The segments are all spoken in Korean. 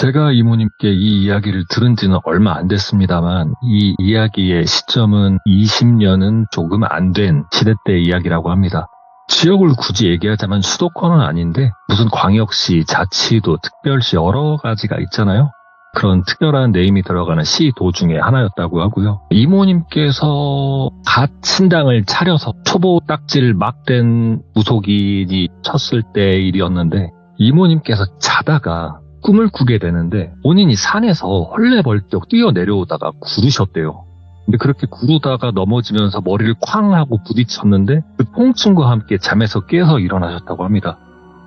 제가 이모님께 이 이야기를 들은 지는 얼마 안 됐습니다만 이 이야기의 시점은 20년은 조금 안 된 시대 때 이야기라고 합니다. 지역을 굳이 얘기하자면 수도권은 아닌데 무슨 광역시, 자치도, 특별시 여러 가지가 있잖아요. 그런 특별한 네임이 들어가는 시도 중에 하나였다고 하고요. 이모님께서 갓 신당을 차려서 초보 딱지를 막 댄 무속인이 쳤을 때 일이었는데 이모님께서 자다가 꿈을 꾸게 되는데 본인이 산에서 헐레벌떡 뛰어내려오다가 구르셨대요. 근데 그렇게 구르다가 넘어지면서 머리를 쾅 하고 부딪혔는데 그 통증과 함께 잠에서 깨서 일어나셨다고 합니다.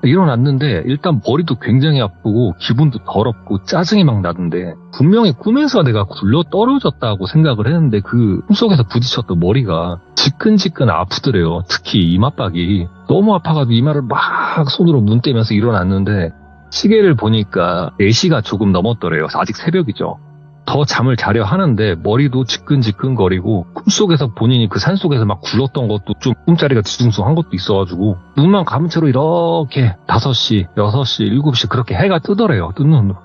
일어났는데 일단 머리도 굉장히 아프고 기분도 더럽고 짜증이 막 나던데 분명히 꿈에서 내가 굴러 떨어졌다고 생각을 했는데 그 꿈속에서 부딪혔던 머리가 지끈지끈 아프더래요. 특히 이마박이 너무 아파가지고 이마를 막 손으로 문 떼면서 일어났는데 시계를 보니까 4시가 조금 넘었더래요. 아직 새벽이죠. 더 잠을 자려 하는데 머리도 지끈지끈거리고 꿈속에서 본인이 그 산속에서 막 굴렀던 것도 좀 꿈자리가 뒤숭숭한 것도 있어가지고 눈만 감은 채로 이렇게 5시, 6시, 7시 그렇게 해가 뜨더래요. 뜬 눈으로.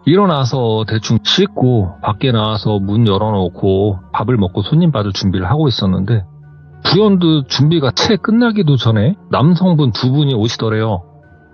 일어나서 대충 씻고 밖에 나와서 문 열어놓고 밥을 먹고 손님 받을 준비를 하고 있었는데 불현듯 준비가 채 끝나기도 전에 남성분 2분이 오시더래요.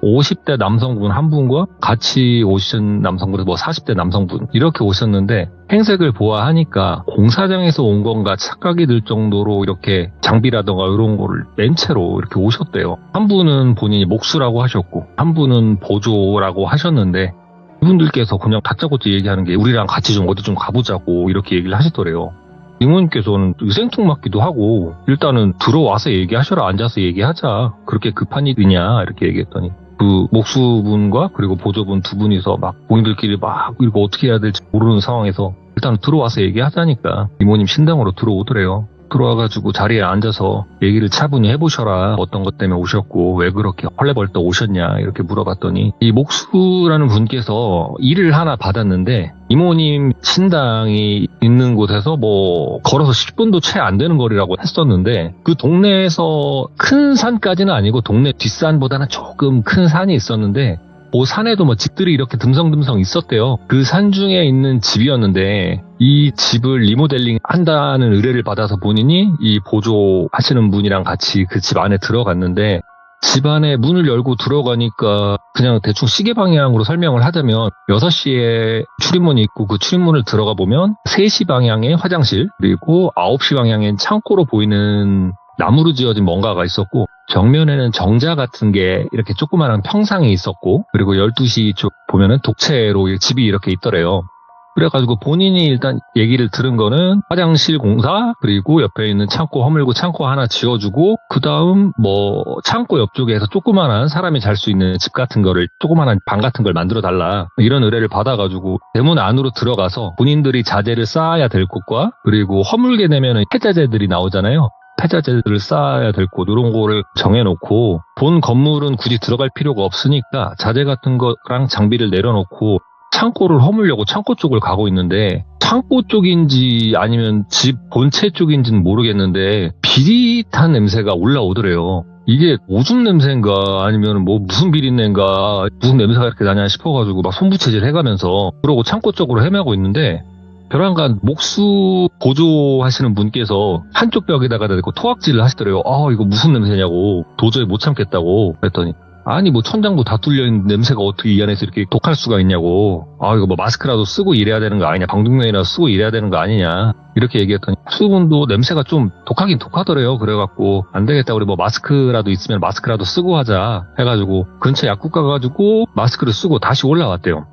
50대 남성분 1분과 같이 오신 남성분, 40대 남성분 이렇게 오셨는데 행색을 보아하니까 공사장에서 온 건가 착각이 들 정도로 이렇게 장비라던가 이런 거를 맨 채로 이렇게 오셨대요. 한 분은 본인이 목수라고 하셨고 한 분은 보조라고 하셨는데 이분들께서 그냥 다짜고짜 얘기하는 게 우리랑 같이 좀 어디 좀 가보자고 이렇게 얘기를 하시더래요. 이모님께서는 생뚱맞기도 하고 일단은 들어와서 얘기하셔라, 앉아서 얘기하자, 그렇게 급한 일이냐 이렇게 얘기했더니 그 목수분과 그리고 보조분 2분이서 막 본인들끼리 막 이거 어떻게 해야 될지 모르는 상황에서 일단 들어와서 얘기하자니까 이모님 신당으로 들어오더래요. 들어와가지고 자리에 앉아서 얘기를 차분히 해보셔라. 어떤 것 때문에 오셨고 왜 그렇게 헐레벌떡 오셨냐 이렇게 물어봤더니 이 목수라는 분께서 일을 하나 받았는데 이모님 신당이 있는 곳에서 뭐 걸어서 10분도 채 안 되는 거리라고 했었는데 그 동네에서 큰 산까지는 아니고 동네 뒷산보다는 조금 큰 산이 있었는데 그 산에도 뭐 집들이 이렇게 듬성듬성 있었대요. 그 산 중에 있는 집이었는데 이 집을 리모델링 한다는 의뢰를 받아서 본인이 이 보조하시는 분이랑 같이 그 집 안에 들어갔는데 집 안에 문을 열고 들어가니까 그냥 대충 시계 방향으로 설명을 하자면 6시에 출입문이 있고 그 출입문을 들어가 보면 3시 방향에 화장실 그리고 9시 방향엔 창고로 보이는 나무로 지어진 뭔가가 있었고 정면에는 정자 같은 게 이렇게 조그마한 평상이 있었고 그리고 12시 쪽 보면은 독채로 집이 이렇게 있더래요. 그래가지고 본인이 일단 얘기를 들은 거는 화장실 공사 그리고 옆에 있는 창고 허물고 창고 하나 지어주고 그 다음 뭐 창고 옆쪽에서 조그마한 사람이 잘 수 있는 집 같은 거를 조그마한 방 같은 걸 만들어 달라 이런 의뢰를 받아가지고 대문 안으로 들어가서 본인들이 자재를 쌓아야 될 곳과 그리고 허물게 되면은 폐자재들이 나오잖아요. 폐자재들을 쌓아야 될 곳 이런 거를 정해놓고 본 건물은 굳이 들어갈 필요가 없으니까 자재 같은 거랑 장비를 내려놓고 창고를 허물려고 창고 쪽을 가고 있는데 창고 쪽인지 아니면 집 본체 쪽인지는 모르겠는데 비릿한 냄새가 올라오더래요. 이게 오줌 냄새인가 아니면 뭐 무슨 비린내인가 무슨 냄새가 이렇게 나냐 싶어가지고 막 손부채질 해가면서 그러고 창고 쪽으로 헤매고 있는데 벼랑간 목수 보조하시는 분께서 한쪽 벽에다가 대고 토악질을 하시더래요. 이거 무슨 냄새냐고 도저히 못 참겠다고 그랬더니 아니 뭐 천장도 다 뚫려있는 냄새가 어떻게 이 안에서 이렇게 독할 수가 있냐고 이거 뭐 마스크라도 쓰고 일해야 되는 거 아니냐 방독면이라도 쓰고 일해야 되는 거 아니냐 이렇게 얘기했더니 수분도 냄새가 좀 독하긴 독하더래요. 그래갖고 안 되겠다 우리 뭐 마스크라도 있으면 마스크라도 쓰고 하자 해가지고 근처 약국 가가지고 마스크를 쓰고 다시 올라왔대요.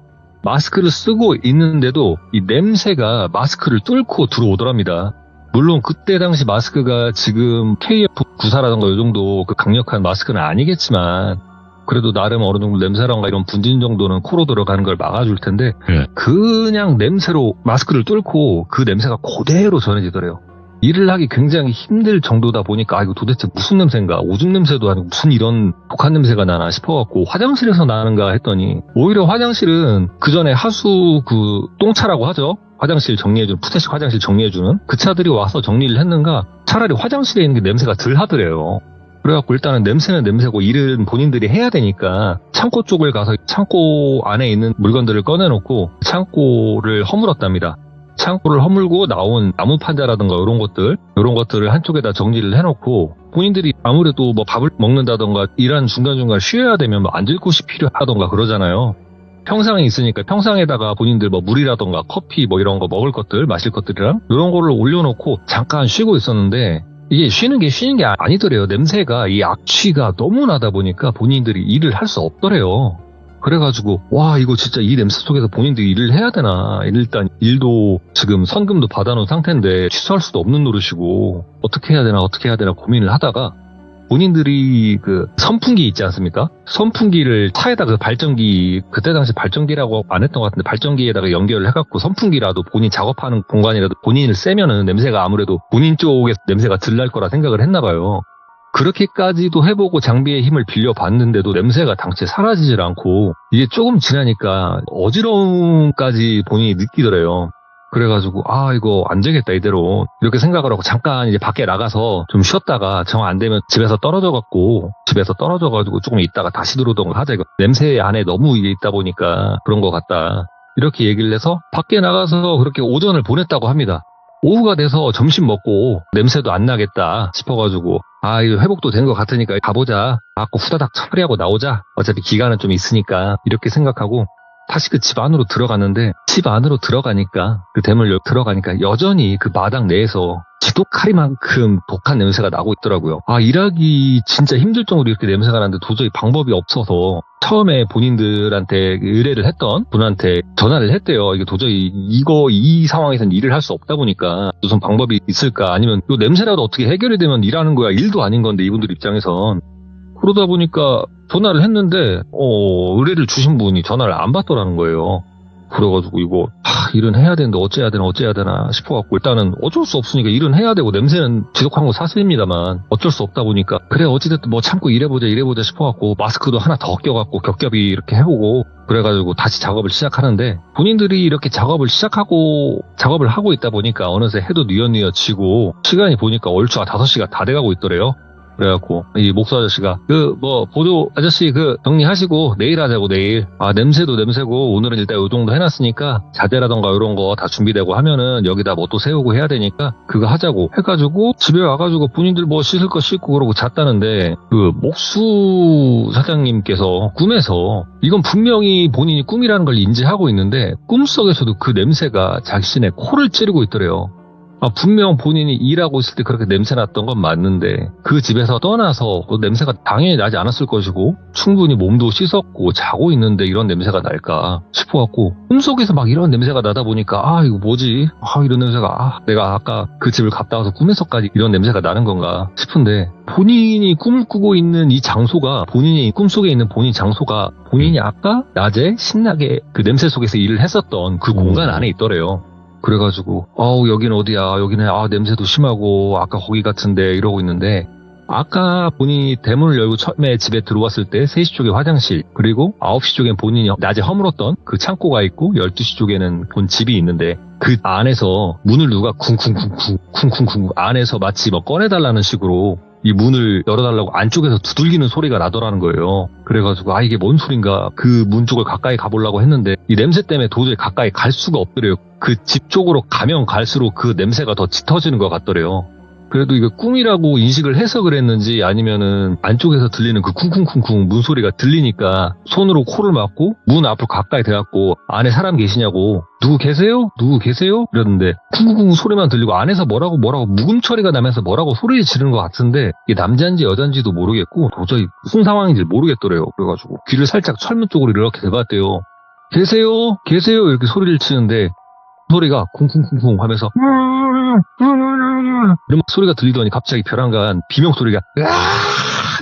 마스크를 쓰고 있는데도 이 냄새가 마스크를 뚫고 들어오더랍니다. 물론 그때 당시 마스크가 지금 KF94라던가 이 정도 그 강력한 마스크는 아니겠지만 그래도 나름 어느 정도 냄새랑가 이런 분진 정도는 코로 들어가는 걸 막아줄 텐데 그냥 냄새로 마스크를 뚫고 그 냄새가 그대로 전해지더래요. 일을 하기 굉장히 힘들 정도다 보니까 이거 도대체 무슨 냄새인가 오줌 냄새도 아니고 무슨 이런 독한 냄새가 나나 싶어갖고 화장실에서 나는가 했더니 오히려 화장실은 그 전에 하수 그 똥차라고 하죠. 화장실 정리해주는 푸대식 화장실 정리해주는 그 차들이 와서 정리를 했는가 차라리 화장실에 있는 게 냄새가 덜 하더래요. 그래갖고 일단은 냄새는 냄새고 일은 본인들이 해야 되니까 창고 쪽을 가서 창고 안에 있는 물건들을 꺼내놓고 창고를 허물었답니다. 창고를 허물고 나온 나무 판자라든가 이런 것들을 한쪽에다 정리를 해놓고 본인들이 아무래도 뭐 밥을 먹는다던가 일하는 중간중간 쉬어야 되면 뭐 앉을 곳이 필요하던가 그러잖아요. 평상에 있으니까 평상에다가 본인들 뭐 물이라던가 커피 뭐 이런 거 먹을 것들, 마실 것들이랑 이런 거를 올려놓고 잠깐 쉬고 있었는데 이게 쉬는 게 아니더래요. 냄새가 이 악취가 너무 나다 보니까 본인들이 일을 할 수 없더래요. 그래가지고 와 이거 진짜 이 냄새 속에서 본인들이 일을 해야 되나. 일단 일도 지금 선금도 받아놓은 상태인데 취소할 수도 없는 노릇이고 어떻게 해야 되나 고민을 하다가 본인들이 그 선풍기 있지 않습니까? 선풍기를 차에다가 그 발전기, 그때 당시 발전기라고 안 했던 것 같은데 발전기에다가 연결을 해갖고 선풍기라도 본인 작업하는 공간이라도 본인을 쐬면은 냄새가 아무래도 본인 쪽에서 냄새가 덜 날 거라 생각을 했나 봐요. 그렇게까지도 해보고 장비의 힘을 빌려봤는데도 냄새가 당최 사라지질 않고 이게 조금 지나니까 어지러움까지 본인이 느끼더래요. 그래가지고 이거 안 되겠다 이대로 이렇게 생각을 하고 잠깐 이제 밖에 나가서 좀 쉬었다가 정 안 되면 집에서 떨어져가지고 조금 있다가 다시 들어오던가 하자. 이거 냄새 안에 너무 이게 있다 보니까 그런 것 같다 이렇게 얘기를 해서 밖에 나가서 그렇게 오전을 보냈다고 합니다. 오후가 돼서 점심 먹고 냄새도 안 나겠다 싶어가지고 이거 회복도 된 것 같으니까 가보자. 후다닥 처리하고 나오자. 어차피 기간은 좀 있으니까 이렇게 생각하고 다시 그 집 안으로 들어갔는데 집 안으로 들어가니까 그 대문 들어가니까 여전히 그 마당 내에서 지독하리만큼 독한 냄새가 나고 있더라고요. 일하기 진짜 힘들 정도로 이렇게 냄새가 나는데 도저히 방법이 없어서 처음에 본인들한테 의뢰를 했던 분한테 전화를 했대요. 이게 도저히 이 상황에서는 일을 할 수 없다 보니까 무슨 방법이 있을까 아니면 이 냄새라도 어떻게 해결이 되면 일하는 거야. 일도 아닌 건데 이분들 입장에선. 그러다 보니까 전화를 했는데 의뢰를 주신 분이 전화를 안 받더라는 거예요. 그래가지고 이거 일은 해야 되는데 어째야 되나 싶어갖고 일단은 어쩔 수 없으니까 일은 해야 되고 냄새는 지독한 거 사실입니다만 어쩔 수 없다 보니까 그래 어찌됐든 뭐 참고 일해보자 싶어갖고 마스크도 하나 더 껴갖고 겹겹이 이렇게 해보고 그래가지고 다시 작업을 시작하는데 본인들이 이렇게 작업을 하고 있다 보니까 어느새 해도 뉘엿뉘엿지고 시간이 보니까 얼추 5시가 다 돼가고 있더래요. 그래갖고 이 목수 아저씨가 보조 아저씨 정리하시고 내일 하자고. 내일 냄새도 냄새고 오늘은 일단 요 정도 해놨으니까 자재라던가 이런 거 다 준비되고 하면은 여기다 뭐 또 세우고 해야 되니까 그거 하자고 해가지고 집에 와가지고 본인들 뭐 씻을 거 씻고 그러고 잤다는데 그 목수 사장님께서 꿈에서 이건 분명히 본인이 꿈이라는 걸 인지하고 있는데 꿈속에서도 그 냄새가 자신의 코를 찌르고 있더래요. 분명 본인이 일하고 있을 때 그렇게 냄새 났던 건 맞는데 그 집에서 떠나서 그 냄새가 당연히 나지 않았을 것이고 충분히 몸도 씻었고 자고 있는데 이런 냄새가 날까 싶어갖고 꿈속에서 막 이런 냄새가 나다 보니까 이거 뭐지? 이런 냄새가 내가 아까 그 집을 갔다 와서 꿈에서까지 이런 냄새가 나는 건가 싶은데 본인이 꿈꾸고 있는 이 장소가 본인이 꿈속에 있는 본인 장소가 본인이 아까 낮에 신나게 그 냄새 속에서 일을 했었던 그 공간 안에 있더래요. 그래가지고 여기는 어디야? 여기는 냄새도 심하고 아까 거기 같은데 이러고 있는데 아까 본인이 대문을 열고 처음에 집에 들어왔을 때 3시 쪽에 화장실 그리고 9시 쪽엔 본인이 낮에 허물었던 그 창고가 있고 12시 쪽에는 본 집이 있는데 그 안에서 문을 누가 쿵쿵쿵쿵 안에서 마치 뭐 꺼내달라는 식으로 이 문을 열어달라고 안쪽에서 두들기는 소리가 나더라는 거예요. 그래가지고 이게 뭔 소린가 그 문 쪽을 가까이 가보려고 했는데 이 냄새 때문에 도저히 가까이 갈 수가 없더래요. 그 집 쪽으로 가면 갈수록 그 냄새가 더 짙어지는 것 같더래요. 그래도 이거 꿈이라고 인식을 해서 그랬는지 아니면은 안쪽에서 들리는 그 쿵쿵쿵쿵 문 소리가 들리니까 손으로 코를 막고 문 앞으로 가까이 대갖고 안에 사람 계시냐고 누구 계세요? 이러는데 쿵쿵쿵 소리만 들리고 안에서 뭐라고 묵음 처리가 나면서 뭐라고 소리를 지르는 것 같은데 이게 남자인지 여자인지도 모르겠고 도저히 무슨 상황인지 모르겠더래요. 그래가지고 귀를 살짝 철문 쪽으로 이렇게 대봤대요. 계세요? 이렇게 소리를 치는데 소리가 쿵쿵쿵쿵 하면서 이런 소리가 들리더니 갑자기 벼랑간 비명소리가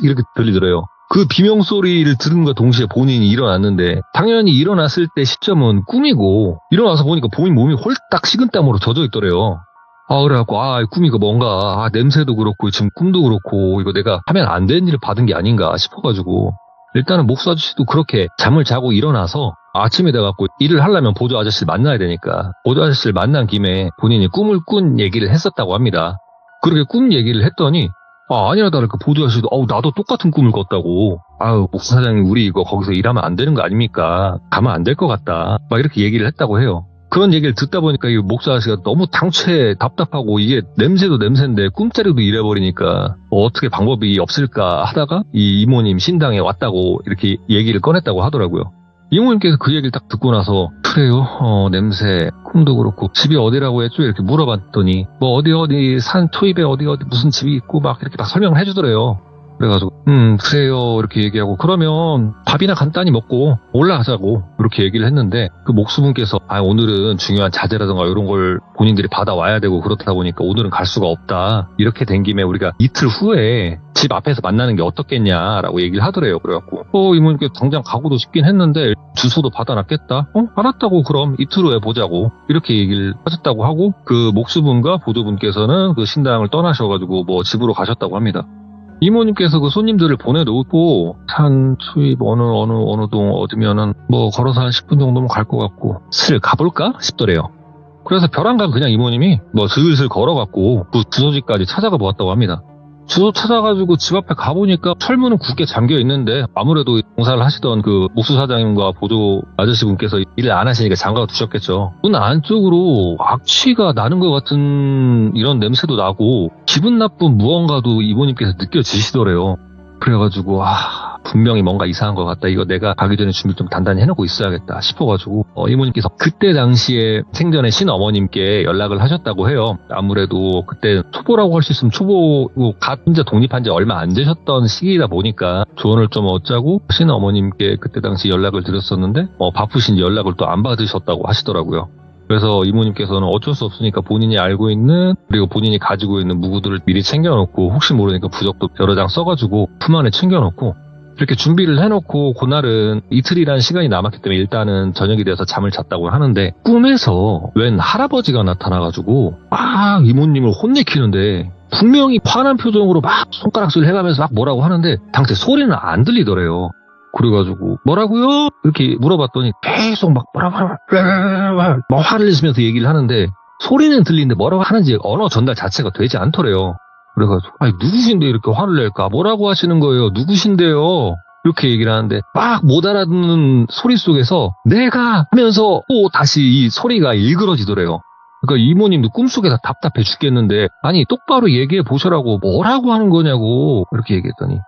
이렇게 들리더래요. 그 비명소리를 들은과 동시에 본인이 일어났는데 당연히 일어났을 때 시점은 꿈이고 일어나서 보니까 본인 몸이 홀딱 식은땀으로 젖어 있더래요. 그래갖고 꿈이가 뭔가 냄새도 그렇고 지금 꿈도 그렇고 이거 내가 하면 안 되는 일을 받은 게 아닌가 싶어가지고 일단은 목수 아저씨도 그렇게 잠을 자고 일어나서 아침에 돼갖고 일을 하려면 보조 아저씨를 만나야 되니까 보조 아저씨를 만난 김에 본인이 꿈을 꾼 얘기를 했었다고 합니다. 그렇게 꿈 얘기를 했더니 아니나 다를까 보도 아저씨도 나도 똑같은 꿈을 꿨다고. 아유, 목사 사장님 우리 이거 거기서 일하면 안 되는 거 아닙니까? 가면 안 될 것 같다. 막 이렇게 얘기를 했다고 해요. 그런 얘기를 듣다 보니까 이 목사 아저씨가 너무 당최 답답하고 이게 냄새도 냄새인데 꿈자리도 잃어버리니까 어떻게 방법이 없을까 하다가 이 이모님 신당에 왔다고 이렇게 얘기를 꺼냈다고 하더라고요. 이모님께서 그 얘기를 딱 듣고 나서 그래요, 냄새, 꿈도 그렇고 집이 어디라고 했죠? 이렇게 물어봤더니 뭐 어디 산 초입에 어디 무슨 집이 있고 막 이렇게 막 설명을 해주더래요. 그래가지고 그래요 이렇게 얘기하고 그러면 밥이나 간단히 먹고 올라가자고 이렇게 얘기를 했는데 그 목수분께서 오늘은 중요한 자재라든가 이런 걸 본인들이 받아와야 되고 그렇다 보니까 오늘은 갈 수가 없다. 이렇게 된 김에 우리가 이틀 후에 집 앞에서 만나는 게 어떻겠냐라고 얘기를 하더래요. 그래갖고 이모님께 당장 가고도 싶긴 했는데 주소도 받아놨겠다. 알았다고 그럼 이틀 후에 보자고 이렇게 얘기를 하셨다고 하고 그 목수분과 보도분께서는 그 신당을 떠나셔가지고 뭐 집으로 가셨다고 합니다. 이모님께서 그 손님들을 보내놓고 산 수입 어느 동 어디면은 뭐 걸어서 한 10분 정도면 갈 것 같고 슬 가볼까 싶더래요. 그래서 벼랑간 그냥 이모님이 뭐 슬슬 걸어갖고 그 주소지까지 찾아가 보았다고 합니다. 주소 찾아가지고 집 앞에 가보니까 철문은 굳게 잠겨 있는데 아무래도 공사를 하시던 그 목수 사장님과 보조 아저씨 분께서 일을 안 하시니까 잠가 두셨겠죠. 문 안쪽으로 악취가 나는 것 같은 이런 냄새도 나고 기분 나쁜 무언가도 이모님께서 느껴지시더래요. 그래가지고 분명히 뭔가 이상한 것 같다. 이거 내가 가기 전에 준비 좀 단단히 해놓고 있어야겠다 싶어가지고 이모님께서 그때 당시에 생전에 신어머님께 연락을 하셨다고 해요. 아무래도 그때 초보라고 할 수 있으면 초보고 갓 혼자 독립한 지 얼마 안 되셨던 시기이다 보니까 조언을 좀 얻자고 신어머님께 그때 당시 연락을 드렸었는데 바쁘신지 연락을 또 안 받으셨다고 하시더라고요. 그래서 이모님께서는 어쩔 수 없으니까 본인이 알고 있는 그리고 본인이 가지고 있는 무구들을 미리 챙겨놓고 혹시 모르니까 부적도 여러 장 써가지고 품 안에 챙겨놓고 이렇게 준비를 해놓고 그날은 이틀이라는 시간이 남았기 때문에 일단은 저녁이 돼서 잠을 잤다고 하는데 꿈에서 웬 할아버지가 나타나가지고 막 이모님을 혼내키는데 분명히 화난 표정으로 막 손가락질 해가면서 막 뭐라고 하는데 당시 소리는 안 들리더래요. 그래가지고 뭐라고요? 이렇게 물어봤더니 계속 막 막 화를 내시면서 얘기를 하는데 소리는 들리는데 뭐라고 하는지 언어 전달 자체가 되지 않더래요. 그래가지고 누구신데 이렇게 화를 낼까? 뭐라고 하시는 거예요? 누구신데요? 이렇게 얘기를 하는데 막 못 알아듣는 소리 속에서 내가 하면서 또 다시 이 소리가 일그러지더래요. 그러니까 이모님도 꿈속에서 답답해 죽겠는데 아니 똑바로 얘기해 보셔라고 뭐라고 하는 거냐고 이렇게 얘기했더니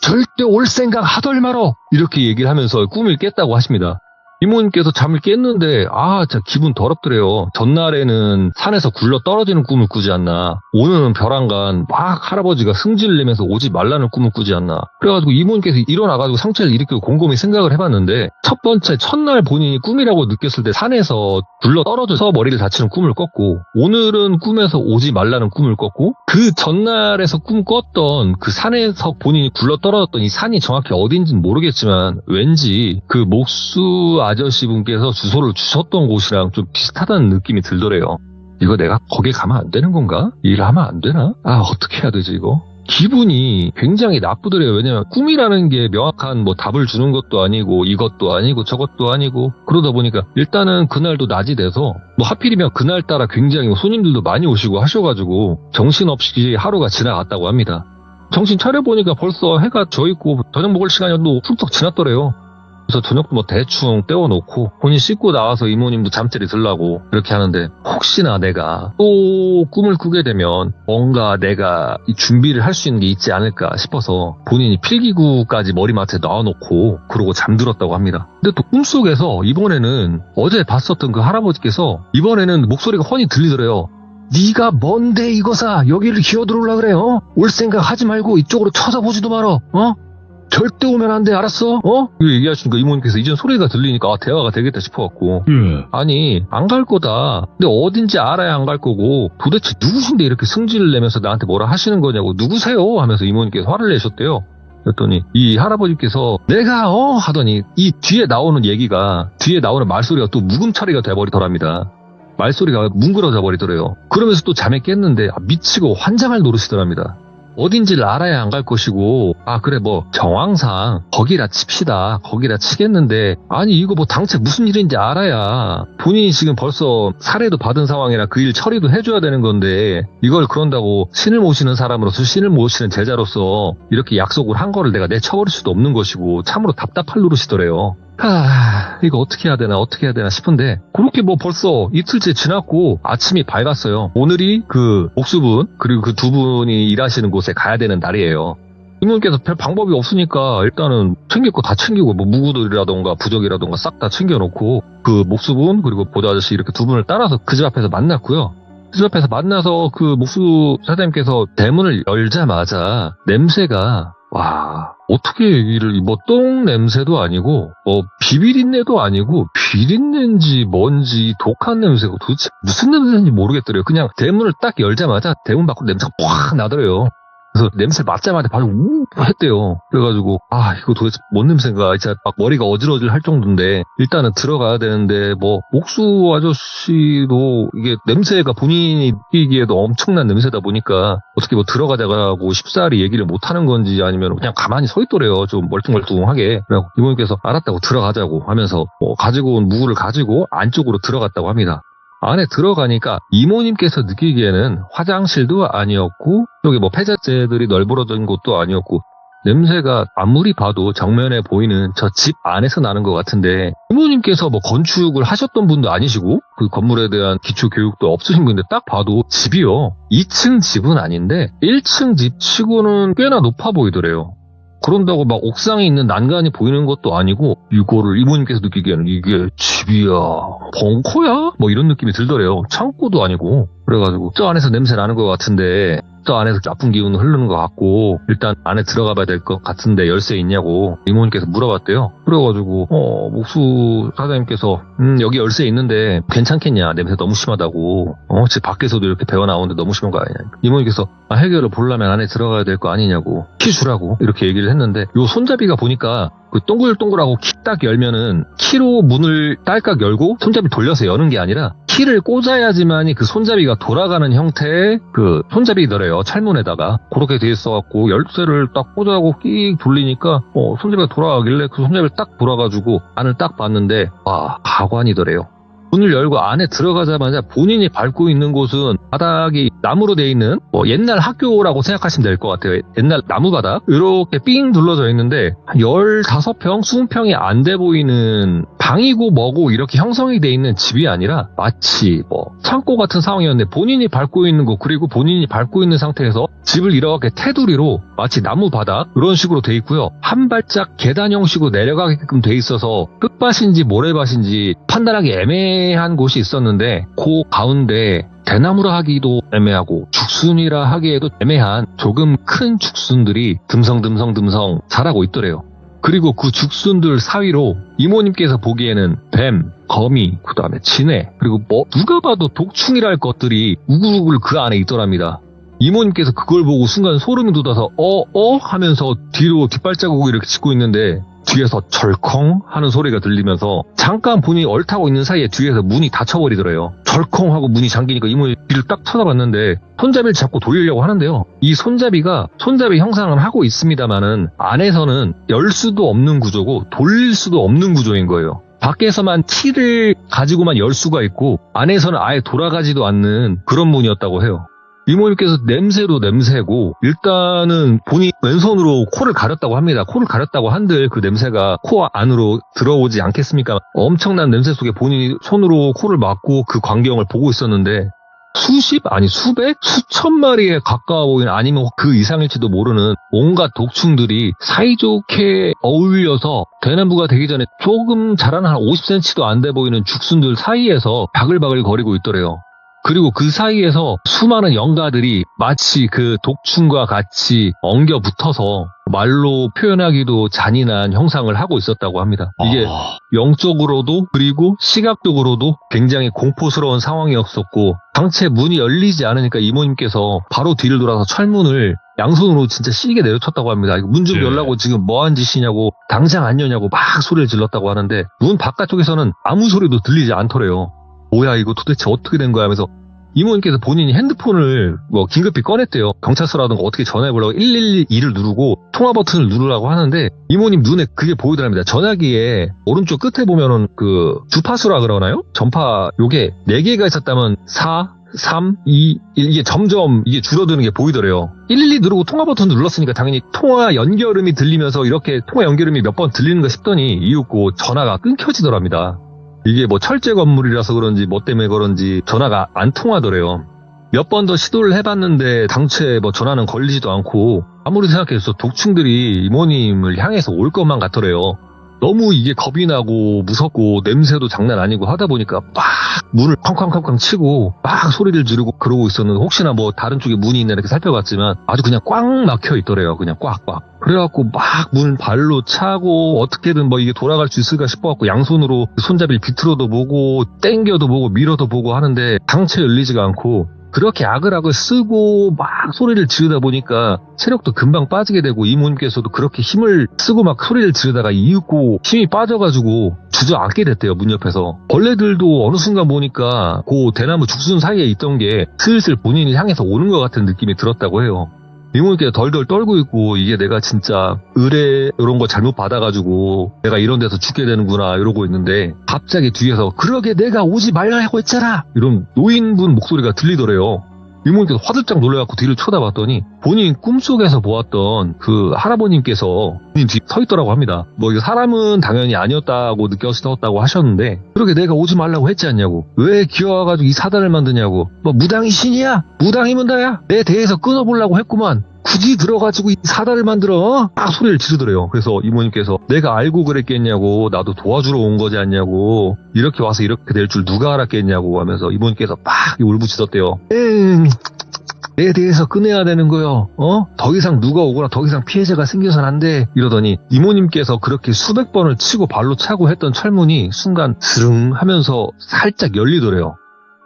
절대 올 생각 하덜 말어 이렇게 얘기를 하면서 꿈을 깼다고 하십니다. 이모님께서 잠을 깼는데 진짜 기분 더럽더래요. 전날에는 산에서 굴러 떨어지는 꿈을 꾸지 않나, 오늘은 벼랑간 막 할아버지가 승질을 내면서 오지 말라는 꿈을 꾸지 않나. 그래가지고 이모님께서 일어나가지고 상처를 일으키고 곰곰이 생각을 해봤는데 첫 번째 첫날 본인이 꿈이라고 느꼈을 때 산에서 굴러 떨어져서 머리를 다치는 꿈을 꿨고, 오늘은 꿈에서 오지 말라는 꿈을 꿨고, 그 전날에서 꿈 꿨던 그 산에서 본인이 굴러 떨어졌던 이 산이 정확히 어딘지는 모르겠지만 왠지 그 목수 아저씨 분께서 주소를 주셨던 곳이랑 좀 비슷하다는 느낌이 들더래요. 이거 내가 거기 가면 안 되는 건가? 일하면 안 되나? 어떻게 해야 되지 이거? 기분이 굉장히 나쁘더래요. 왜냐면 꿈이라는 게 명확한 뭐 답을 주는 것도 아니고 이것도 아니고 저것도 아니고, 그러다 보니까 일단은 그날도 낮이 돼서 뭐 하필이면 그날따라 굉장히 손님들도 많이 오시고 하셔가지고 정신없이 하루가 지나갔다고 합니다. 정신 차려보니까 벌써 해가 져있고 저녁 먹을 시간이 또 훌쩍 지났더래요. 그래서 저녁도 뭐 대충 때워놓고 본인 씻고 나와서 이모님도 잠자리 들라고 이렇게 하는데, 혹시나 내가 또 꿈을 꾸게 되면 뭔가 내가 이 준비를 할 수 있는 게 있지 않을까 싶어서 본인이 필기구까지 머리맡에 놔놓고 그러고 잠들었다고 합니다. 근데 또 꿈속에서 이번에는 어제 봤었던 그 할아버지께서 이번에는 목소리가 훤히 들리더래요. 네가 뭔데 이거사 여기를 기어들어올라 그래? 올 생각 하지 말고 이쪽으로 쳐다보지도 말어. 절대 오면 안 돼, 알았어? 이거 얘기하시니까 이모님께서 이전 소리가 들리니까 대화가 되겠다 싶어갖고 아니 안 갈 거다. 근데 어딘지 알아야 안 갈 거고 도대체 누구신데 이렇게 승질을 내면서 나한테 뭐라 하시는 거냐고, 누구세요? 하면서 이모님께서 화를 내셨대요. 그랬더니 이 할아버지께서 내가 하더니 이 뒤에 나오는 얘기가, 뒤에 나오는 말소리가 또 묵음 처리가 돼버리더랍니다. 말소리가 뭉그러져 버리더래요. 그러면서 또 잠에 깼는데 미치고 환장할 노릇이더랍니다. 어딘지를 알아야 안 갈 것이고, 그래 뭐 정황상 거기라 칩시다. 거기라 치겠는데, 아니 이거 뭐 당최 무슨 일인지 알아야 본인이 지금 벌써 살해도 받은 상황이라 그 일 처리도 해줘야 되는 건데, 이걸 그런다고 신을 모시는 사람으로서, 신을 모시는 제자로서 이렇게 약속을 한 거를 내가 내쳐버릴 수도 없는 것이고, 참으로 답답할 노릇이더래요. 이거 어떻게 해야 되나 싶은데, 그렇게 뭐 벌써 이틀째 지났고 아침이 밝았어요. 오늘이 그 목수분 그리고 그 두 분이 일하시는 곳에 가야 되는 날이에요. 이모님께서 별 방법이 없으니까 일단은 챙길 거 다 챙기고, 뭐 무구들이라던가 부적이라던가 싹 다 챙겨놓고, 그 목수분 그리고 보조 아저씨 이렇게 두 분을 따라서 그 집 앞에서 만났고요. 그 집 앞에서 만나서 그 목수 사장님께서 대문을 열자마자 냄새가, 와, 어떻게 여기를, 뭐 똥 냄새도 아니고 뭐 비비린내도 아니고 비린내인지 뭔지 독한 냄새고 도대체 무슨 냄새인지 모르겠더래요. 그냥 대문을 딱 열자마자 대문 밖으로 냄새가 팍 나더래요. 그래서 냄새 맡자마자 바로 우 했대요. 그래가지고 이거 도대체 뭔 냄새인가, 진짜 막 머리가 어질어질 할 정도인데, 일단은 들어가야 되는데, 뭐 목수 아저씨도 이게 냄새가 본인이 느끼기에도 엄청난 냄새다 보니까 어떻게 뭐 들어가자고 쉽사리 얘기를 못 하는 건지 아니면 그냥 가만히 서 있더래요. 좀 멀뚱멀뚱하게. 그래서 이모님께서 알았다고 들어가자고 하면서 가지고 온 무구를 가지고 안쪽으로 들어갔다고 합니다. 안에 들어가니까 이모님께서 느끼기에는 화장실도 아니었고, 여기 뭐 폐자재들이 널브러진 곳도 아니었고, 냄새가 아무리 봐도 정면에 보이는 저 집 안에서 나는 것 같은데, 이모님께서 뭐 건축을 하셨던 분도 아니시고 그 건물에 대한 기초 교육도 없으신 분인데, 딱 봐도 집이요, 2층 집은 아닌데 1층 집 치고는 꽤나 높아 보이더래요. 그런다고 막 옥상에 있는 난간이 보이는 것도 아니고, 이거를 이모님께서 느끼기에는 이게 집이야, 벙커야? 뭐 이런 느낌이 들더래요. 창고도 아니고. 그래가지고 저 안에서 냄새 나는 것 같은데, 저 안에서 나쁜 기운 흐르는 것 같고, 일단 안에 들어가 봐야 될 것 같은데 열쇠 있냐고 이모님께서 물어봤대요. 그래가지고 목수 사장님께서 여기 열쇠 있는데 괜찮겠냐, 냄새 너무 심하다고, 집 밖에서도 이렇게 배어 나오는데 너무 심한 거 아니냐. 이모님께서 해결을 보려면 안에 들어가야 될 거 아니냐고, 키 주라고 이렇게 얘기를 했는데, 요 손잡이가 보니까 그 동글동글하고 키 딱 열면은 키로 문을 딸깍 열고 손잡이 돌려서 여는 게 아니라 키를 꽂아야지만이 그 손잡이가 돌아가는 형태의 그 손잡이더래요. 철문에다가 그렇게 돼 있어갖고, 열쇠를 딱 꽂아고 끼익 돌리니까 손잡이가 돌아가길래 그 손잡이를 딱 돌아가지고 안을 딱 봤는데, 가관이더래요. 문을 열고 안에 들어가자마자 본인이 밟고 있는 곳은 바닥이 나무로 돼 있는 뭐 옛날 학교라고 생각하시면 될 것 같아요. 옛날 나무 바닥 이렇게 삥 둘러져 있는데, 15평, 20평이 안 돼 보이는 방이고 뭐고 이렇게 형성이 돼 있는 집이 아니라 마치 뭐 창고 같은 상황이었는데, 본인이 밟고 있는 곳 그리고 본인이 밟고 있는 상태에서 집을 이렇게 테두리로 마치 나무 바닥 이런 식으로 돼 있고요. 한 발짝 계단 형식으로 내려가게끔 돼 있어서 끝밭인지 모래밭인지 판단하기 애매한 곳이 있었는데, 그 가운데 대나무라 하기도 애매하고 죽순이라 하기에도 애매한 조금 큰 죽순들이 듬성듬성 자라고 있더래요. 그리고 그 죽순들 사이로 이모님께서 보기에는 뱀, 거미, 그 다음에 진해, 그리고 뭐 누가 봐도 독충이랄 것들이 우글우글 그 안에 있더랍니다. 이모님께서 그걸 보고 순간 소름이 돋아서 하면서 뒤로 뒷발자국을 이렇게 짚고 있는데, 뒤에서 절컹 하는 소리가 들리면서 잠깐 본인이 얼타고 있는 사이에 뒤에서 문이 닫혀버리더래요. 절컹 하고 문이 잠기니까 이모님이 뒤를 딱 쳐다봤는데, 손잡이를 잡고 돌리려고 하는데요, 이 손잡이가 손잡이 형상은 하고 있습니다만은 안에서는 열 수도 없는 구조고 돌릴 수도 없는 구조인 거예요. 밖에서만 키를 가지고만 열 수가 있고 안에서는 아예 돌아가지도 않는 그런 문이었다고 해요. 이모님께서 냄새도 냄새고, 일단은 본인 왼손으로 코를 가렸다고 합니다. 코를 가렸다고 한들 그 냄새가 코 안으로 들어오지 않겠습니까? 엄청난 냄새 속에 본인이 손으로 코를 막고 그 광경을 보고 있었는데, 수십, 아니 수백, 수천 마리에 가까워 보이는, 아니면 그 이상일지도 모르는 온갖 독충들이 사이좋게 어울려서 대나무가 되기 전에 조금 자란 한 50cm도 안 돼 보이는 죽순들 사이에서 바글바글 거리고 있더래요. 그리고 그 사이에서 수많은 영가들이 마치 그 독충과 같이 엉겨 붙어서 말로 표현하기도 잔인한 형상을 하고 있었다고 합니다. 이게 영적으로도 그리고 시각적으로도 굉장히 공포스러운 상황이었었고, 당최 문이 열리지 않으니까 이모님께서 바로 뒤를 돌아서 철문을 양손으로 진짜 시게 내려쳤다고 합니다. 문 좀 열라고 지금 뭐한 짓이냐고, 당장 안 여냐고 막 소리를 질렀다고 하는데, 문 바깥쪽에서는 아무 소리도 들리지 않더래요. 뭐야 이거 도대체 어떻게 된 거야 하면서 이모님께서 본인이 핸드폰을 뭐 긴급히 꺼냈대요. 경찰서라든가 어떻게 전화해보려고 112를 누르고 통화 버튼을 누르라고 하는데 이모님 눈에 그게 보이더랍니다. 전화기에 오른쪽 끝에 보면은 그 주파수라 그러나요? 전파 요게 4개가 있었다면 4, 3, 2, 1 이게 점점 이게 줄어드는 게 보이더래요. 112 누르고 통화 버튼 눌렀으니까 당연히 통화 연결음이 들리면서 이렇게 통화 연결음이 몇 번 들리는가 싶더니 이윽고 전화가 끊겨지더랍니다. 이게 뭐 철제 건물이라서 그런지 뭐 때문에 그런지 전화가 안 통하더래요. 몇 번 더 시도를 해봤는데 당최 뭐 전화는 걸리지도 않고 아무리 생각해도 독충들이 이모님을 향해서 올 것만 같더래요. 너무 이게 겁이 나고 무섭고 냄새도 장난 아니고 하다 보니까 막 문을 쾅쾅쾅쾅 치고 막 소리를 지르고 그러고 있었는데 혹시나 뭐 다른 쪽에 문이 있나 이렇게 살펴봤지만 아주 그냥 꽉 막혀 있더래요. 그냥 꽉꽉. 그래갖고 막 문 발로 차고 어떻게든 뭐 이게 돌아갈 수 있을까 싶어갖고 양손으로 손잡이를 비틀어도 보고 땡겨도 보고 밀어도 보고 하는데 당최 열리지가 않고 그렇게 아글아글 쓰고 막 소리를 지르다 보니까 체력도 금방 빠지게 되고 이모님께서도 그렇게 힘을 쓰고 막 소리를 지르다가 이윽고 힘이 빠져가지고 주저앉게 됐대요. 문 옆에서. 벌레들도 어느 순간 보니까 그 대나무 죽순 사이에 있던 게 슬슬 본인을 향해서 오는 것 같은 느낌이 들었다고 해요. 이모님께서 덜덜 떨고 있고 이게 내가 진짜 의뢰 이런 거 잘못 받아가지고 내가 이런 데서 죽게 되는구나 이러고 있는데 갑자기 뒤에서 그러게 내가 오지 말라고 했잖아 이런 노인분 목소리가 들리더래요. 이모님께서 화들짝 놀라갖고 뒤를 쳐다봤더니 본인 꿈속에서 보았던 그 할아버님께서 본인 뒤에 서 있더라고 합니다. 뭐 이거 사람은 당연히 아니었다고 느꼈었다고 하셨는데 그러게 내가 오지 말라고 했지 않냐고 왜 기어와가지고 이 사단을 만드냐고 뭐 무당이 신이야? 무당이면 다야? 내 대에서 끊어보려고 했구만. 굳이 들어가지고 이 사단을 만들어? 막 소리를 지르더래요. 그래서 이모님께서 내가 알고 그랬겠냐고 나도 도와주러 온 거지 않냐고 이렇게 와서 이렇게 될 줄 누가 알았겠냐고 하면서 이모님께서 막 울부짖었대요. 내 대해서 끊어야 되는 거요. 더 이상 누가 오거나 더 이상 피해자가 생겨선 안 돼. 이러더니 이모님께서 그렇게 수백 번을 치고 발로 차고 했던 철문이 순간 스릉 하면서 살짝 열리더래요.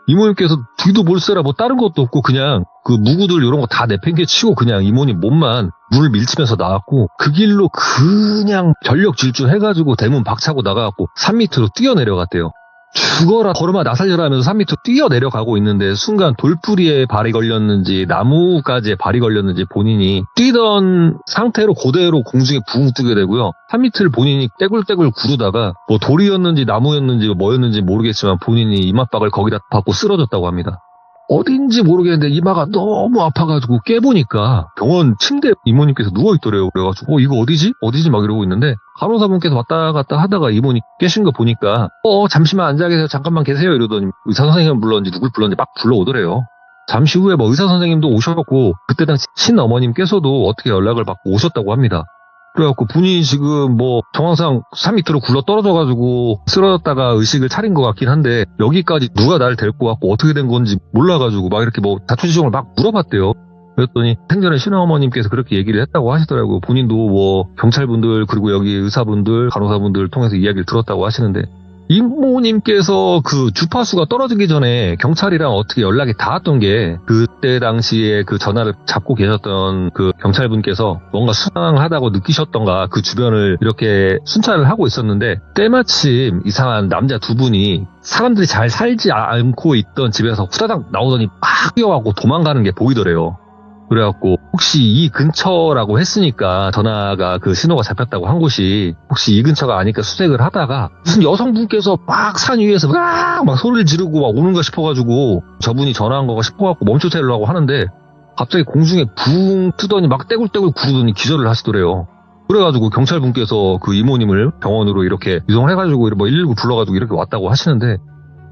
이모님께서 뒤도 볼 새라 뭐 다른 것도 없고 그냥 그 무구들 이런 거 다 내팽개치고 그냥 이모님 몸만 문을 밀치면서 나왔고 그 길로 그냥 전력 질주해가지고 대문 박차고 나가갖고 산 밑으로 뛰어내려갔대요. 죽어라 걸어마 나 살려라 하면서 산 밑으로 뛰어내려가고 있는데 순간 돌뿌리에 발이 걸렸는지 나무가지에 발이 걸렸는지 본인이 뛰던 상태로 그대로 공중에 붕 뜨게 되고요. 산 밑을 본인이 떼굴떼굴 구르다가 뭐 돌이었는지 나무였는지 뭐였는지 모르겠지만 본인이 이마박을 거기다 받고 쓰러졌다고 합니다. 어딘지 모르겠는데 이마가 너무 아파가지고 깨보니까 병원 침대에 이모님께서 누워있더래요. 그래가지고 이거 어디지? 막 이러고 있는데 간호사분께서 왔다 갔다 하다가 이모님 깨신 거 보니까 잠시만 앉아 계세요. 잠깐만 계세요. 이러더니 의사 선생님 불렀는지 누굴 불렀는지 막 불러오더래요. 잠시 후에 뭐 의사 선생님도 오셨고 그때 당시 친어머님께서도 어떻게 연락을 받고 오셨다고 합니다. 그래갖고 분이 지금 뭐 정황상 산 밑으로 굴러 떨어져가지고 쓰러졌다가 의식을 차린 것 같긴 한데 여기까지 누가 날 데리고 왔고 어떻게 된 건지 몰라가지고 막 이렇게 뭐 자초지종을 막 물어봤대요. 그랬더니 생전에 신어머님께서 그렇게 얘기를 했다고 하시더라고요. 본인도 뭐 경찰분들 그리고 여기 의사분들 간호사분들 통해서 이야기를 들었다고 하시는데 이모님께서 그 주파수가 떨어지기 전에 경찰이랑 어떻게 연락이 닿았던 게 그때 당시에 그 전화를 잡고 계셨던 그 경찰분께서 뭔가 수상하다고 느끼셨던가 그 주변을 이렇게 순찰을 하고 있었는데 때마침 이상한 남자 두 분이 사람들이 잘 살지 않고 있던 집에서 후다닥 나오더니 막 뛰어가고 도망가는 게 보이더래요. 그래갖고 혹시 이 근처라고 했으니까 전화가 그 신호가 잡혔다고 한 곳이 혹시 이 근처가 아니까 수색을 하다가 무슨 여성분께서 막 산 위에서 막 소리를 지르고 막 오는가 싶어가지고 저분이 전화한 거가 싶어갖고 멈춰세우려고 하는데 갑자기 공중에 붕 뜨더니 막 떼굴떼굴 구르더니 기절을 하시더래요. 그래가지고 경찰분께서 그 이모님을 병원으로 이렇게 이동을 해가지고 뭐 119 불러가지고 이렇게 왔다고 하시는데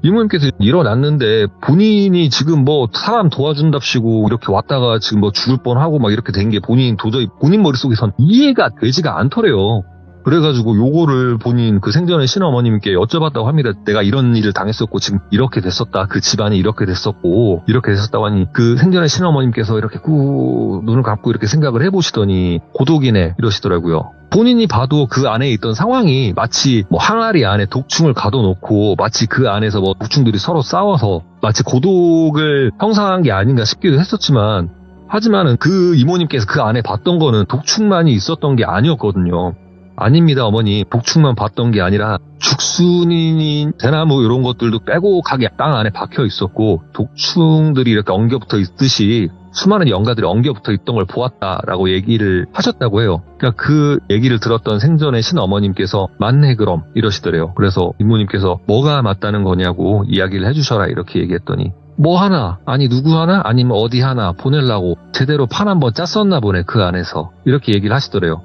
이모님께서 일어났는데 본인이 지금 뭐 사람 도와준답시고 이렇게 왔다가 지금 뭐 죽을 뻔하고 막 이렇게 된 게 도저히 본인 머릿속에선 이해가 되지가 않더래요. 그래가지고 요거를 본인 그 생전에 신어머님께 여쭤봤다고 합니다. 내가 이런 일을 당했었고 지금 이렇게 됐었다. 그 집안이 이렇게 됐었고 이렇게 됐었다고 하니 그 생전에 신어머님께서 이렇게 꾹 눈을 감고 이렇게 생각을 해보시더니 고독이네 이러시더라고요. 본인이 봐도 그 안에 있던 상황이 마치 뭐 항아리 안에 독충을 가둬놓고 마치 그 안에서 뭐 독충들이 서로 싸워서 마치 고독을 형성한 게 아닌가 싶기도 했었지만 하지만은 그 이모님께서 그 안에 봤던 거는 독충만이 있었던 게 아니었거든요. 아닙니다, 어머니. 복축만 봤던 게 아니라 죽순이 대나무 이런 것들도 빼곡하게 땅 안에 박혀 있었고 독충들이 이렇게 엉겨붙어 있듯이 수많은 연가들이 엉겨붙어 있던 걸 보았다라고 얘기를 하셨다고 해요. 그러니까 그 얘기를 들었던 생전의 신어머님께서 맞네 그럼 이러시더래요. 그래서 이모님께서 뭐가 맞다는 거냐고 이야기를 해주셔라 이렇게 얘기했더니 뭐 하나, 아니 누구 하나, 아니면 어디 하나 보내려고 제대로 판 한번 짰었나 보네 그 안에서 이렇게 얘기를 하시더래요.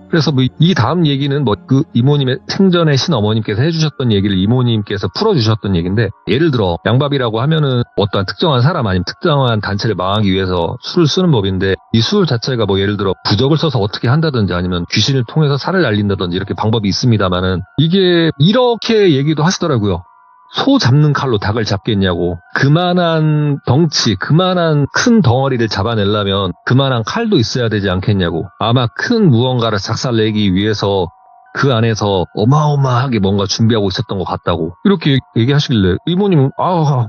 그래서 뭐 이 다음 얘기는 뭐 그 이모님의 생전에 신어머님께서 해주셨던 얘기를 이모님께서 풀어주셨던 얘기인데, 예를 들어 양밥이라고 하면은 어떠한 특정한 사람 아니면 특정한 단체를 망하기 위해서 술을 쓰는 법인데, 이 술 자체가 뭐 예를 들어 부적을 써서 어떻게 한다든지 아니면 귀신을 통해서 살을 날린다든지 이렇게 방법이 있습니다만은, 이게 이렇게 얘기도 하시더라고요. 소 잡는 칼로 닭을 잡겠냐고. 그만한 덩치, 그만한 큰 덩어리를 잡아내려면 그만한 칼도 있어야 되지 않겠냐고. 아마 큰 무언가를 작살내기 위해서 그 안에서 어마어마하게 뭔가 준비하고 있었던 것 같다고 이렇게 얘기하시길래 이모님은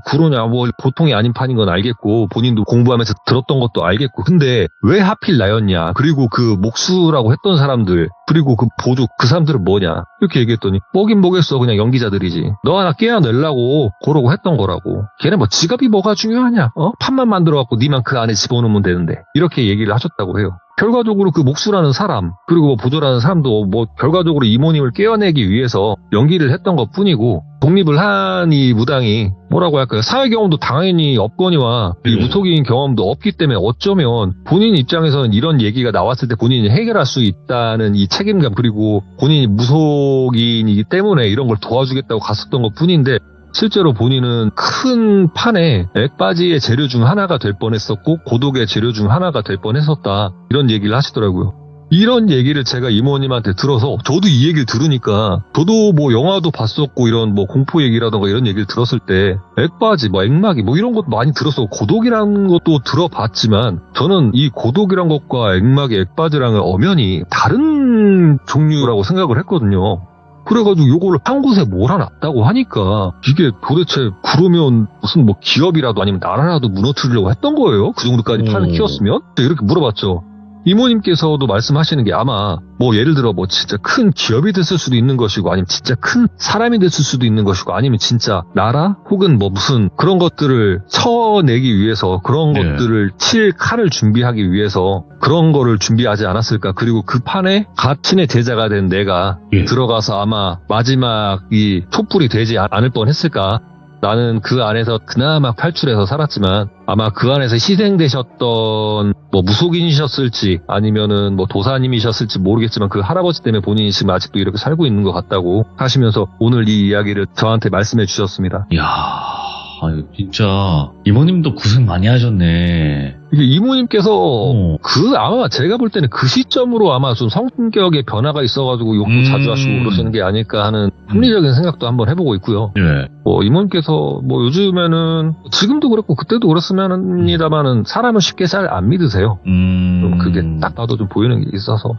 그러냐, 뭐 보통이 아닌 판인 건 알겠고 본인도 공부하면서 들었던 것도 알겠고 근데 왜 하필 나였냐, 그리고 그 목수라고 했던 사람들, 그리고 그 보조 그 사람들은 뭐냐 이렇게 얘기했더니 뭐긴 뭐겠어, 그냥 연기자들이지, 너 하나 깨어내려고 그러고 했던 거라고. 걔네 뭐 지갑이 뭐가 중요하냐, 판만 만들어갖고 니만 그 안에 집어넣으면 되는데 이렇게 얘기를 하셨다고 해요. 결과적으로 그 목수라는 사람, 그리고 뭐 보조라는 사람도 뭐 결과적으로 이모님을 깨어내기 위해서 연기를 했던 것 뿐이고, 독립을 한 이 무당이 뭐라고 할까요? 사회 경험도 당연히 없거니와 이 무속인 경험도 없기 때문에 어쩌면 본인 입장에서는 이런 얘기가 나왔을 때 본인이 해결할 수 있다는 이 책임감, 그리고 본인이 무속인이기 때문에 이런 걸 도와주겠다고 갔었던 것 뿐인데, 실제로 본인은 큰 판에 액바지의 재료 중 하나가 될 뻔했었고 고독의 재료 중 하나가 될 뻔했었다, 이런 얘기를 하시더라고요. 이런 얘기를 제가 이모님한테 들어서, 저도 이 얘기를 들으니까, 저도 뭐 영화도 봤었고 이런 뭐 공포 얘기라던가 이런 얘기를 들었을 때 액바지, 뭐 액마기 뭐 이런 것도 많이 들었었고 고독이라는 것도 들어봤지만, 저는 이 고독이란 것과 액마기, 액바지랑은 엄연히 다른 종류라고 생각을 했거든요. 그래가지고 요거를 한 곳에 몰아놨다고 하니까, 이게 도대체 그러면 무슨 뭐 기업이라도 아니면 나라라도 무너뜨리려고 했던 거예요? 그 정도까지 판을 키웠으면? 이렇게 물어봤죠. 이모님께서도 말씀하시는 게 아마 뭐 예를 들어 뭐 진짜 큰 기업이 됐을 수도 있는 것이고, 아니면 진짜 큰 사람이 됐을 수도 있는 것이고, 아니면 진짜 나라 혹은 뭐 무슨 그런 것들을 쳐내기 위해서, 그런 것들을 칠 칼을 준비하기 위해서 그런 거를 준비하지 않았을까. 그리고 그 판에 가친의 제자가 된 내가 들어가서 아마 마지막 이 촛불이 되지 않을 뻔했을까. 나는 그 안에서 그나마 탈출해서 살았지만 아마 그 안에서 희생되셨던 뭐 무속인이셨을지 아니면은 뭐 도사님이셨을지 모르겠지만, 그 할아버지 때문에 본인이 지금 아직도 이렇게 살고 있는 것 같다고 하시면서 오늘 이 이야기를 저한테 말씀해 주셨습니다. 이야, 진짜 이모님도 고생 많이 하셨네. 이게 이모님께서 아마 제가 볼 때는 그 시점으로 아마 좀 성격의 변화가 있어가지고 욕도 자주 하시고 그러시는 게 아닐까 하는 합리적인 생각도 한번 해보고 있고요. 뭐 이모님께서 뭐 요즘에는 지금도 그렇고 그때도 그렇습니다만은 사람을 쉽게 잘 안 믿으세요. 좀 그게 딱 봐도 좀 보이는 게 있어서.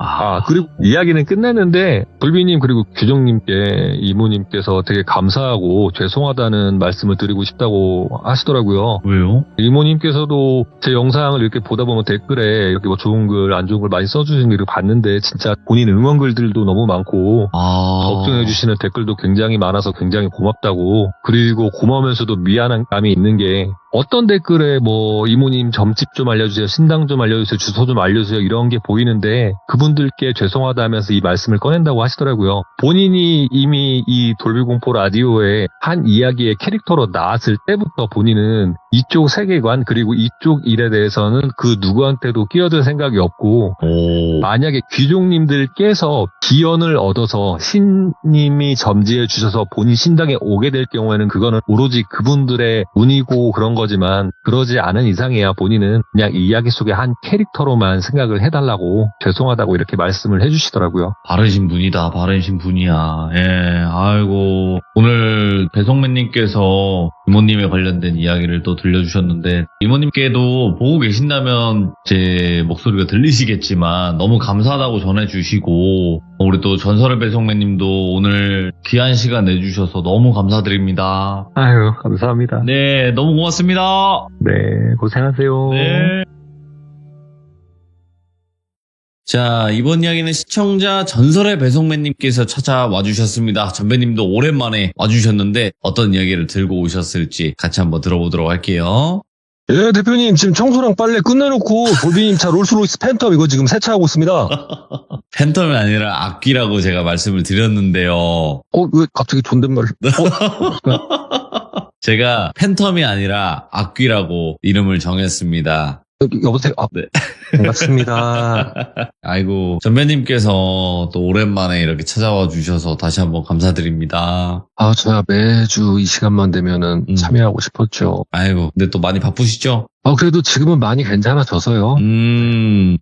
그리고 이야기는 끝냈는데 불비님 그리고 규정님께 이모님께서 되게 감사하고 죄송하다는 말씀을 드리고 싶다고 하시더라고요. 왜요? 이모님께서도 제 영상을 이렇게 보다 보면 댓글에 이렇게 뭐 좋은 글, 안 좋은 글 많이 써주신 걸 봤는데, 진짜 본인 응원글들도 너무 많고 걱정해주시는 댓글도 굉장히 많아서 굉장히 고맙다고, 그리고 고마우면서도 미안한 감이 있는 게, 어떤 댓글에 뭐 이모님 점집 좀 알려주세요, 신당 좀 알려주세요, 주소 좀 알려주세요 이런 게 보이는데, 그분들께 죄송하다 하면서 이 말씀을 꺼낸다고 하시더라고요. 본인이 이미 이 돌비공포 라디오에 한 이야기의 캐릭터로 나왔을 때부터 본인은 이쪽 세계관 그리고 이쪽 일에 대해서는 그 누구한테도 끼어들 생각이 없고, 만약에 귀족님들께서 기연을 얻어서 신님이 점지해 주셔서 본인 신당에 오게 될 경우에는 그거는 오로지 그분들의 운이고 그런 거지만, 그러지 않은 이상이야 본인은 그냥 이 이야기 속의 한 캐릭터로만 생각을 해달라고 죄송하다고 이렇게 말씀을 해주시더라고요. 바르신 분이다, 바르신 분이야. 아이고, 오늘 배성맨님께서 이모님에 관련된 이야기를 또 들려주셨는데, 이모님께도 보고 계신다면 제 목소리가 들리시겠지만 너무 감사하다고 전해주시고, 우리 또 전설의 배성맨님도 오늘 귀한 시간 내주셔서 너무 감사드립니다. 아유, 감사합니다. 네, 너무 고맙습니다. 네, 고생하세요. 네. 자, 이번 이야기는 시청자 전설의 배송맨님께서 찾아와 주셨습니다. 전배님도 오랜만에 와주셨는데 어떤 이야기를 들고 오셨을지 같이 한번 들어보도록 할게요. 예, 대표님, 지금 청소랑 빨래 끝내놓고, 돌비님 차 롤스로이스 팬텀 이거 지금 세차하고 있습니다. 팬텀이 아니라 악귀라고 제가 말씀을 드렸는데요. 왜 갑자기 존댓말? 제가 팬텀이 아니라 악귀라고 이름을 정했습니다. 여보세요? 네. 반갑습니다. 아이고, 전배님께서 또 오랜만에 이렇게 찾아와 주셔서 다시 한번 감사드립니다. 제가 매주 이 시간만 되면은 참여하고 싶었죠. 아이고, 근데 또 많이 바쁘시죠? 그래도 지금은 많이 괜찮아져서요.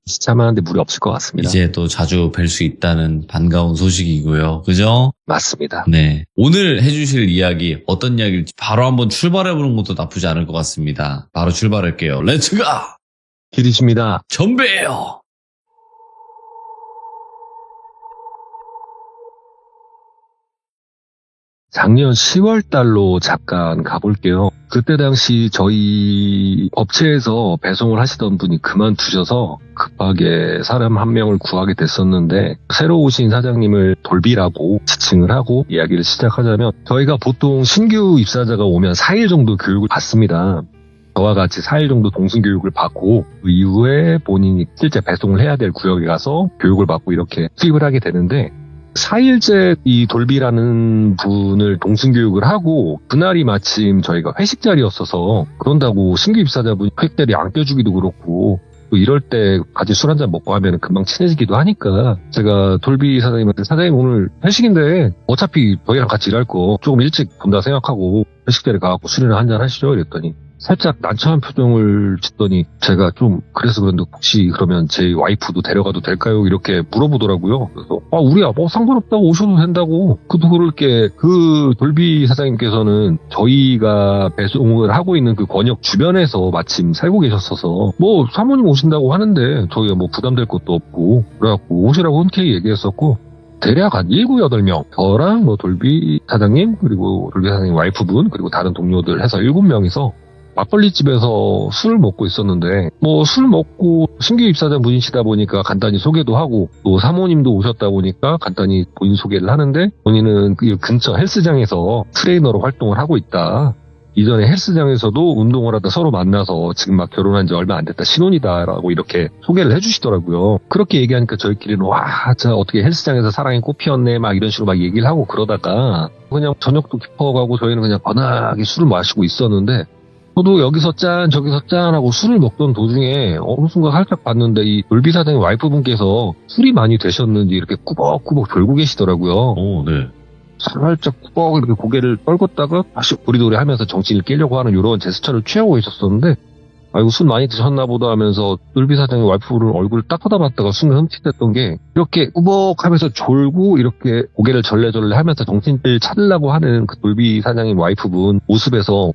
시참하는데 무리 없을 것 같습니다. 이제 또 자주 뵐 수 있다는 반가운 소식이고요. 그죠? 맞습니다. 네. 오늘 해주실 이야기, 어떤 이야기일지 바로 한번 출발해보는 것도 나쁘지 않을 것 같습니다. 바로 출발할게요. 렛츠가! 길이십니다. 전배예요! 작년 10월 달로 잠깐 가볼게요. 그때 당시 저희 업체에서 배송을 하시던 분이 그만두셔서 급하게 사람 한 명을 구하게 됐었는데 새로 오신 사장님을 돌비라고 지칭을 하고 이야기를 시작하자면 저희가 보통 신규 입사자가 오면 4일 정도 교육을 받습니다. 저와 같이 4일 정도 동승교육을 받고 그 이후에 본인이 실제 배송을 해야 될 구역에 가서 교육을 받고 이렇게 투입을 하게 되는데 4일째 이 돌비라는 분을 동승교육을 하고 그날이 마침 저희가 회식 자리였어서 그런다고 신규 입사자분이 회식 자리 안 껴주기도 그렇고 또 이럴 때 같이 술 한잔 먹고 하면 금방 친해지기도 하니까 제가 돌비 사장님한테 사장님 오늘 회식인데 어차피 저희랑 같이 일할 거 조금 일찍 본다 생각하고 회식 자리 가갖고 술이나 한잔 하시죠 이랬더니 살짝 난처한 표정을 짓더니 제가 좀 그래서 그런데 혹시 그러면 제 와이프도 데려가도 될까요? 이렇게 물어보더라고요. 그래서 우리야 뭐 상관없다고 오셔도 된다고. 그도 그럴 게 그 돌비 사장님께서는 저희가 배송을 하고 있는 그 권역 주변에서 마침 살고 계셨어서 뭐 사모님 오신다고 하는데 저희가 뭐 부담될 것도 없고 그래갖고 오시라고 흔쾌히 얘기했었고 대략 한 7, 8명 저랑 뭐 돌비 사장님 그리고 돌비 사장님 와이프분 그리고 다른 동료들 해서 7명이서 막걸리집에서 술을 먹고 있었는데 뭐 술 먹고 신규 입사자 분이시다 보니까 간단히 소개도 하고 또 사모님도 오셨다 보니까 간단히 본인 소개를 하는데 본인은 그 근처 헬스장에서 트레이너로 활동을 하고 있다. 이전에 헬스장에서도 운동을 하다 서로 만나서 지금 막 결혼한 지 얼마 안 됐다 신혼이다라고 이렇게 소개를 해주시더라고요. 그렇게 얘기하니까 저희끼리는 자 어떻게 헬스장에서 사랑이 꽃피었네 막 이런 식으로 막 얘기를 하고 그러다가 그냥 저녁도 깊어가고 저희는 그냥 편하게 술을 마시고 있었는데 저도 여기서 짠 저기서 짠 하고 술을 먹던 도중에 어느 순간 살짝 봤는데 이 돌비 사장님 와이프분께서 술이 많이 되셨는지 이렇게 꾸벅꾸벅 졸고 계시더라고요. 오, 네. 살짝 꾸벅 이렇게 고개를 떨궜다가 다시 도리도리 하면서 정신을 깨려고 하는 이런 제스처를 취하고 계셨었는데 아이고 술 많이 드셨나 보다 하면서 돌비 사장님 와이프를 얼굴을 딱 쳐다봤다가 순간 흠칫했던 게 이렇게 꾸벅 하면서 졸고 이렇게 고개를 절레절레 하면서 정신을 차리려고 하는 그 돌비 사장님 와이프분 모습에서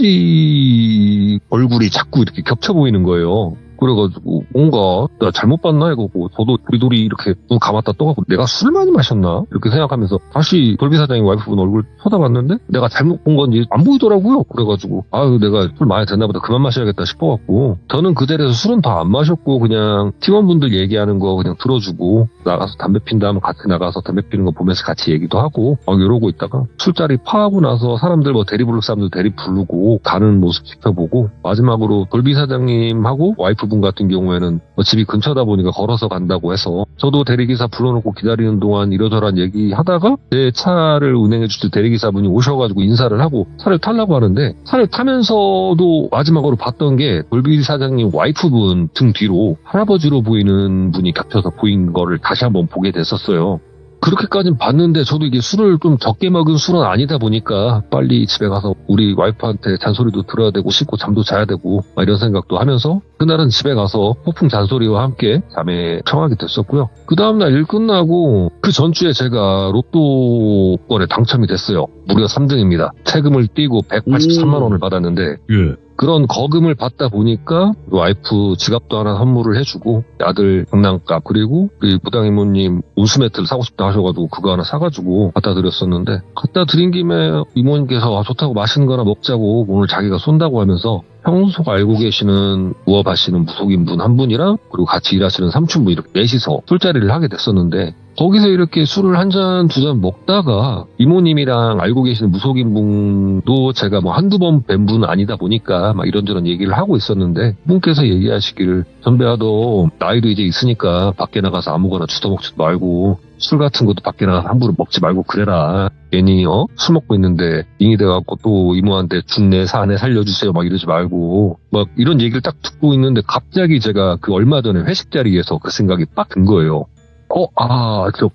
할아버지 얼굴이 자꾸 이렇게 겹쳐 보이는 거예요. 그래가지고 뭔가 나 잘못 봤나 이거고 저도 도리도리 이렇게 눈 감았다 떠가고 내가 술 많이 마셨나 이렇게 생각하면서 다시 돌비 사장님 와이프분 얼굴 쳐다봤는데 내가 잘못 본 건지 안 보이더라고요. 그래가지고 내가 술 많이 됐나 보다 그만 마셔야겠다 싶어갖고 저는 그 자리에서 술은 다 안 마셨고 그냥 팀원분들 얘기하는 거 그냥 들어주고 나가서 담배 핀다 하면 같이 나가서 담배 피는 거 보면서 같이 얘기도 하고 이러고 있다가 술자리 파하고 나서 사람들 뭐 대리 부를 사람들 대리 부르고 가는 모습 지켜보고 마지막으로 돌비 사장님하고 와이프 분 같은 경우에는 집이 근처다 보니까 걸어서 간다고 해서 저도 대리기사 불러놓고 기다리는 동안 이러저러한 얘기하다가 제 차를 운행해 주실 대리기사분이 오셔가지고 인사를 하고 차를 타려고 하는데 차를 타면서도 마지막으로 봤던 게 돌비 사장님 와이프분 등 뒤로 할아버지로 보이는 분이 겹쳐서 보인 거를 다시 한번 보게 됐었어요. 그렇게까지는 봤는데 저도 이게 술을 좀 적게 먹은 술은 아니다 보니까 빨리 집에 가서 우리 와이프한테 잔소리도 들어야 되고 씻고 잠도 자야 되고 이런 생각도 하면서 그날은 집에 가서 폭풍 잔소리와 함께 잠에 청하게 됐었고요. 그 다음날 일 끝나고 그 전주에 제가 로또권에 당첨이 됐어요. 무려 3등입니다. 세금을 떼고 183만 원을 받았는데 예. 그런 거금을 받다 보니까 와이프 지갑도 하나 선물을 해주고 아들 장난감 그리고 우리 무당 이모님 온수 매트를 사고 싶다 하셔가지고 그거 하나 사가지고 갖다 드렸었는데 갖다 드린 김에 이모님께서 좋다고 맛있는 거나 먹자고 오늘 자기가 쏜다고 하면서 평소 알고 계시는 부업하시는 무속인 분 한 분이랑 그리고 같이 일하시는 삼촌분 이렇게 넷이서 술자리를 하게 됐었는데 거기서 이렇게 술을 한 잔, 두 잔 먹다가 이모님이랑 알고 계시는 무속인 분도 제가 뭐 한두 번 뵌 분은 아니다 보니까 막 이런저런 얘기를 하고 있었는데 분께서 얘기하시기를 선배야 너 나이도 이제 있으니까 밖에 나가서 아무거나 주워 먹지 말고 술 같은 것도 밖에 나가서 함부로 먹지 말고 그래라. 괜히 술 먹고 있는데 잉이 돼갖고 또 이모한테 죽내 사내 살려주세요 막 이러지 말고 막 이런 얘기를 딱 듣고 있는데 갑자기 제가 그 얼마 전에 회식 자리에서 그 생각이 빡 든 거예요.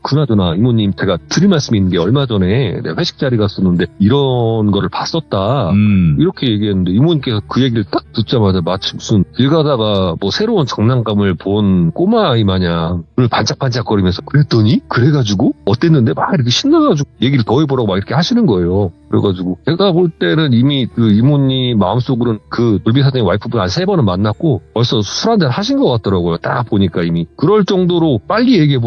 그나저나 이모님 제가 드릴 말씀이 있는 게 얼마 전에 내가 회식 자리 갔었는데 이런 거를 봤었다. 이렇게 얘기했는데 이모님께서 그 얘기를 딱 듣자마자 마치 무슨 길 가다가 뭐 새로운 장난감을 본 꼬마아이 마냥 눈을 반짝반짝거리면서 그래가지고 어땠는데 막 이렇게 신나가지고 얘기를 더 해보라고 막 이렇게 하시는 거예요. 그래가지고 제가 볼 때는 이미 그 이모님 마음속으로는 그 돌비 사장님 와이프분 한 3번은 만났고 벌써 술 한잔 하신 것 같더라고요. 딱 보니까 이미 그럴 정도로 빨리 얘기해보라고.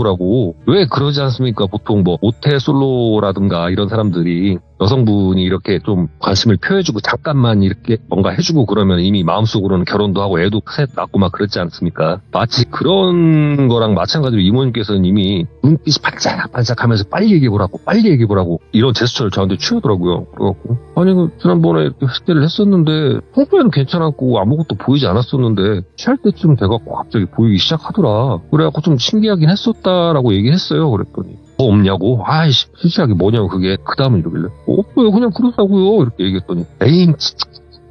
왜 그러지 않습니까? 보통 뭐 모태 솔로라든가 이런 사람들이 여성분이 이렇게 좀 관심을 표해주고 잠깐만 이렇게 뭔가 해주고 그러면 이미 마음속으로는 결혼도 하고 애도 셋 낳고 막 그렇지 않습니까? 마치 그런 거랑 마찬가지로 이모님께서는 이미 눈빛이 반짝반짝하면서 빨리 얘기해보라고 이런 제스처를 저한테 취하더라고요. 그래갖고 아니 지난번에 이렇게 회식을 했었는데 평소에는 괜찮았고 아무것도 보이지 않았었는데 취할 때쯤 돼갖고 갑자기 보이기 시작하더라. 그래갖고 좀 신기하긴 했었다라고 얘기했어요. 그랬더니 뭐 없냐고? 아이씨, 실시하게 뭐냐고, 그게. 그 다음은 이러길래. 없어요, 그냥 그렇다고요. 이렇게 얘기했더니, 에이,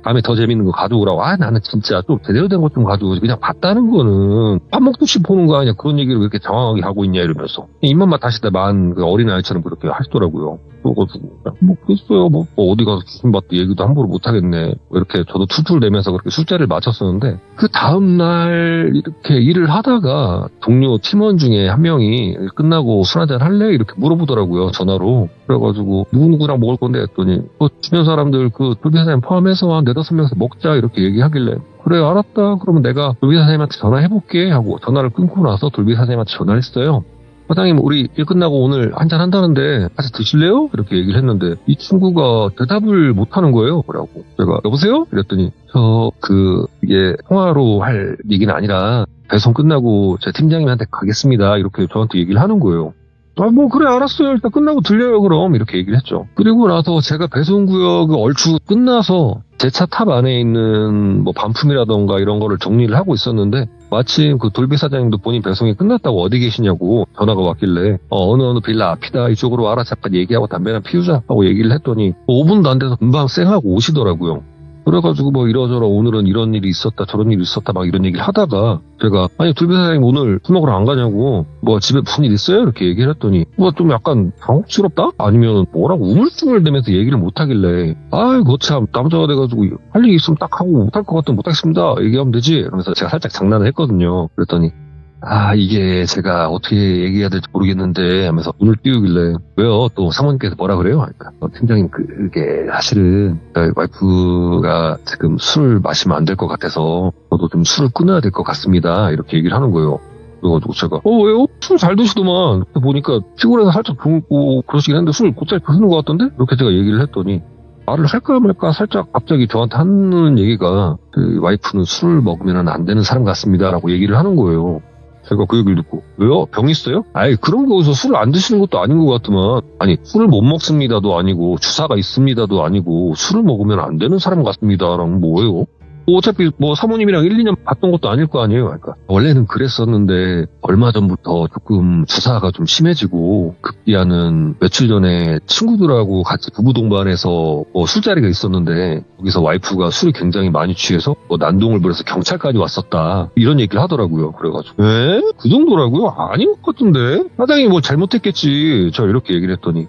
다음에 더 재밌는 거 가져오라고. 나는 진짜 좀 제대로 된 것 좀 가져오지. 그냥 봤다는 거는 밥 먹듯이 보는 거 아니야. 그런 얘기를 왜 이렇게 장황하게 하고 있냐, 이러면서. 입맛만 다시다 만 그 어린아이처럼 그렇게 하시더라고요. 그래가지고, 그랬어요. 어디 가서 귀신받도 얘기도 함부로 못하겠네. 이렇게 저도 툴툴 내면서 그렇게 술자리를 마쳤었는데, 그 다음날 이렇게 일을 하다가 동료 팀원 중에 한 명이 끝나고 술 한잔 할래? 이렇게 물어보더라고요. 전화로. 그래가지고, 누구누구랑 먹을 건데 했더니, 주변 사람들 그 돌비 사장님 포함해서 한 4-5명에서 먹자. 이렇게 얘기하길래, 그래, 알았다. 그러면 내가 돌비 사장님한테 전화해볼게. 하고 전화를 끊고 나서 돌비 사장님한테 전화를 했어요. 사장님, 우리 일 끝나고 오늘 한잔 한다는데 같이 드실래요? 이렇게 얘기를 했는데 이 친구가 대답을 못하는 거예요. 그래갖고 제가 여보세요? 이랬더니 이게 통화로 할 얘기는 아니라 배송 끝나고 제 팀장님한테 가겠습니다. 이렇게 저한테 얘기를 하는 거예요. 그래, 알았어요. 일단 끝나고 들려요, 그럼. 이렇게 얘기를 했죠. 그리고 나서 제가 배송구역을 얼추 끝나서 제 차 탑 안에 있는 뭐 반품이라던가 이런 거를 정리를 하고 있었는데 마침 그 돌비 사장님도 본인 배송이 끝났다고 어디 계시냐고 전화가 왔길래 어느 빌라 앞이다. 이쪽으로 와라. 잠깐 얘기하고 담배나 피우자 하고 얘기를 했더니 5분도 안 돼서 금방 쌩하고 오시더라고요. 그래가지고 뭐 이러저러 오늘은 이런 일이 있었다 저런 일이 있었다 막 이런 얘기를 하다가 제가 아니 돌비 사장님 오늘 술 먹으러 안 가냐고 뭐 집에 무슨 일 있어요? 이렇게 얘기를 했더니 뭐 좀 약간 당혹스럽다? 아니면 뭐라고 우물쭈물대면서 얘기를 못하길래 아이고 참 남자가 돼가지고 할 얘기 있으면 딱 하고 못할 것 같으면 못하겠습니다 얘기하면 되지 이러면서 제가 살짝 장난을 했거든요. 그랬더니 이게 제가 어떻게 얘기해야 될지 모르겠는데 하면서 눈을 띄우길래 왜요? 또 사모님께서 뭐라 그래요? 그러니까 팀장님 그게 사실은 저희 와이프가 지금 술을 마시면 안 될 것 같아서 저도 좀 술을 끊어야 될 것 같습니다. 이렇게 얘기를 하는 거예요. 그래가지고 제가 왜요? 술 잘 드시더만 보니까 피곤해서 살짝 굶고 그러시긴 했는데 술 곧잘 드시는 것 같던데? 이렇게 제가 얘기를 했더니 말을 할까 말까 살짝 갑자기 저한테 하는 얘기가 그 와이프는 술 먹으면 안 되는 사람 같습니다 라고 얘기를 하는 거예요. 제가 그 얘기를 듣고 왜요? 병 있어요? 그런 거 어디서 술을 안 드시는 것도 아닌 것 같더만 아니 술을 못 먹습니다도 아니고 주사가 있습니다도 아니고 술을 먹으면 안 되는 사람 같습니다라는 뭐예요? 어차피 뭐 사모님이랑 1-2년 봤던 것도 아닐 거 아니에요. 그러니까 원래는 그랬었는데 얼마 전부터 조금 주사가 좀 심해지고 급기야는 며칠 전에 친구들하고 같이 부부 동반해서 뭐 술자리가 있었는데 거기서 와이프가 술이 굉장히 많이 취해서 뭐 난동을 부려서 경찰까지 왔었다 이런 얘기를 하더라고요. 그래가지고 그 정도라고요? 아닌 것 같은데 사장님이 뭐 잘못했겠지 저 이렇게 얘기를 했더니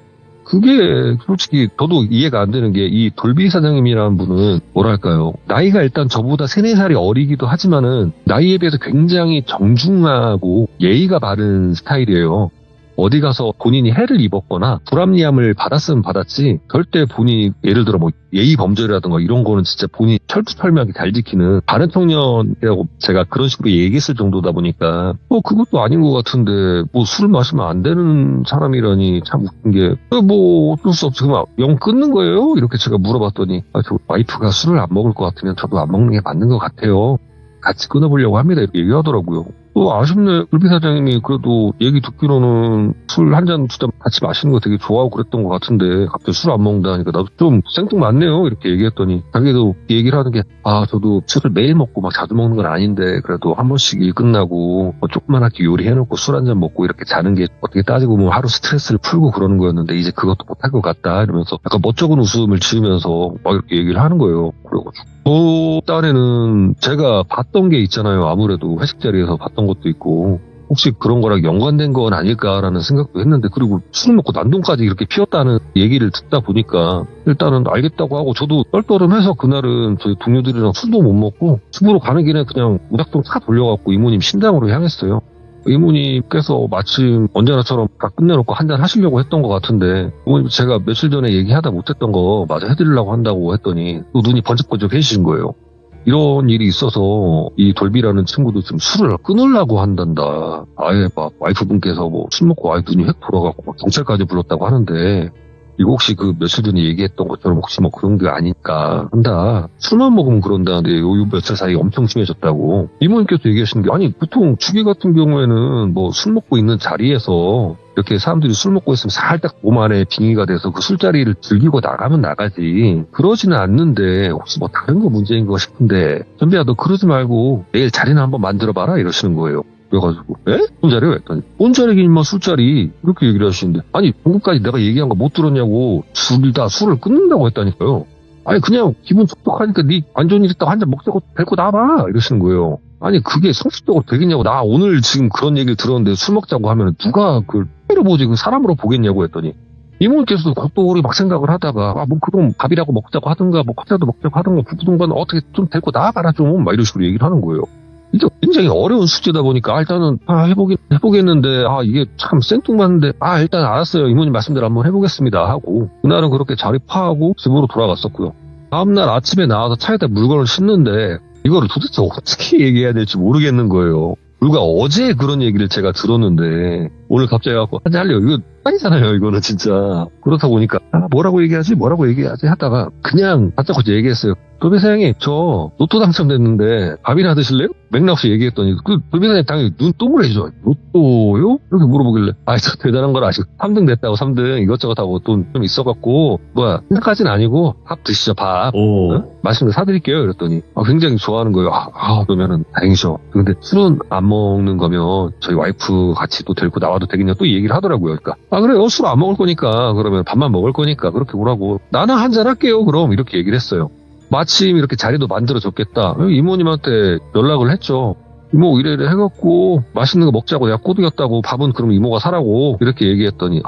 그게 솔직히 저도 이해가 안 되는 게 이 돌비 사장님이라는 분은 뭐랄까요 나이가 일단 저보다 3-4살이 어리기도 하지만은 나이에 비해서 굉장히 정중하고 예의가 바른 스타일이에요. 어디 가서 본인이 해를 입었거나 불합리함을 받았으면 받았지 절대 본인이 예를 들어 뭐 예의 범절이라든가 이런 거는 진짜 본인이 철두철미하게 잘 지키는 바른 청년이라고 제가 그런 식으로 얘기했을 정도다 보니까 그것도 아닌 것 같은데 술을 마시면 안 되는 사람이라니 참 웃긴 게 뭐 어쩔 수 없이 그만 영 끊는 거예요? 이렇게 제가 물어봤더니 저 와이프가 술을 안 먹을 것 같으면 저도 안 먹는 게 맞는 것 같아요. 같이 끊어보려고 합니다. 이렇게 얘기하더라고요. 아쉽네. 불비 사장님이 그래도 얘기 듣기로는 술 한 잔, 두 잔 같이 마시는 거 되게 좋아하고 그랬던 것 같은데 갑자기 술 안 먹는다니까 나도 좀 생뚱맞네요. 이렇게 얘기했더니 자기도 얘기를 하는 게 저도 술을 매일 먹고 막 자주 먹는 건 아닌데 그래도 한 번씩 일 끝나고 조그만하게 요리해놓고 술 한 잔 먹고 이렇게 자는 게 어떻게 따지고 보면 하루 스트레스를 풀고 그러는 거였는데 이제 그것도 못할 것 같다 이러면서 약간 멋쩍은 웃음을 지으면서 막 이렇게 얘기를 하는 거예요. 그래가지고 딴에는 제가 봤던 게 있잖아요. 아무래도 회식 자리에서 봤던 것도 있고 혹시 그런 거랑 연관된 건 아닐까라는 생각도 했는데 그리고 술 먹고 난동까지 이렇게 피웠다는 얘기를 듣다 보니까 일단은 알겠다고 하고 저도 떨떠름해서 그날은 저희 동료들이랑 술도 못 먹고 집으로 가는 길에 그냥 무작정 차 돌려갖고 이모님 신당으로 향했어요. 이모님께서 마침 언제나처럼 다 끝내놓고 한잔 하시려고 했던 것 같은데 이모님 제가 며칠 전에 얘기하다 못했던 거 마저 해드리려고 한다고 했더니 또 눈이 번쩍번쩍 해지신 거예요. 이런 일이 있어서 이 돌비라는 친구도 지금 술을 끊으려고 한단다. 아예 막 와이프분께서 술 먹고 아예 눈이 획 돌아가고 막 경찰까지 불렀다고 하는데 이거 혹시 그 며칠 전에 얘기했던 것처럼 혹시 그런 게 아닐까 한다. 술만 먹으면 그런다는데 요 며칠 사이 엄청 심해졌다고. 이모님께서 얘기하시는 게 아니 보통 주기 같은 경우에는 술 먹고 있는 자리에서 이렇게 사람들이 술 먹고 있으면 살짝 몸 안에 빙의가 돼서 그 술자리를 즐기고 나가면 나가지. 그러지는 않는데 혹시 다른 거 문제인 거 싶은데 선배야 너 그러지 말고 내일 자리나 한번 만들어봐라 이러시는 거예요. 그래가지고 술자리요? 했더니 뭔 자리긴 술자리 이렇게 얘기를 하시는데 아니 방금까지 내가 얘기한 거 못 들었냐고 둘 다 술을 끊는다고 했다니까요. 아니 그냥 기분 촉촉하니까 네 안 좋은 일 있다고 한 잔 먹자고 데리고 나와봐 이러시는 거예요. 아니 그게 상식적으로 되겠냐고. 나 오늘 지금 그런 얘기를 들었는데 술 먹자고 하면 누가 그걸 X로 보지 그 사람으로 보겠냐고 했더니 이모님께서도 겉도구리 막 생각을 하다가 그럼 밥이라고 먹자고 하든가 과자도 먹자고 하든가 부부동반 어떻게 좀 데리고 나와봐라 좀 막 이런 식으로 얘기를 하는 거예요. 이게 굉장히 어려운 숙제다 보니까 일단은 해보겠는데 이게 참 생뚱맞는데 일단 알았어요. 이모님 말씀대로 한번 해보겠습니다 하고 그날은 그렇게 자리 파하고 집으로 돌아갔었고요. 다음날 아침에 나와서 차에다 물건을 싣는데 이거를 도대체 어떻게 얘기해야 될지 모르겠는 거예요. 불과 어제 그런 얘기를 제가 들었는데 오늘 갑자기 갖고 한잔 하려고 이거 아니잖아요. 이거는 진짜. 그렇다 보니까 뭐라고 얘기하지 하다가 그냥 다짜고짜 얘기했어요. 돌비 사장님 저 로또 당첨됐는데 밥이나 드실래요? 맥락 없이 얘기했더니 돌비 사장님 당연히 눈 동그래지죠. 로또요? 이렇게 물어보길래 저 대단한 걸 아시고 3등 됐다고 3등 이것저것 하고 돈 좀 있어갖고 생각까지는 아니고 밥 드시죠 밥. 맛있는 거 사드릴게요. 이랬더니 굉장히 좋아하는 거예요. 그러면은 다행이죠. 근데 술은 안 먹는 거면 저희 와이프 같이 또 데리고 나와도 되겠냐 또 얘기를 하더라고요. 그러니까 그래요. 술 안 먹을 거니까 그러면 밥만 먹을 거니까 그렇게 오라고. 나는 한잔 할게요. 그럼 이렇게 얘기를 했어요. 마침 이렇게 자리도 만들어줬겠다. 이모님한테 연락을 했죠. 이모 이래 해갖고 맛있는 거 먹자고 내가 꼬드겼다고 밥은 그럼 이모가 사라고 이렇게 얘기했더니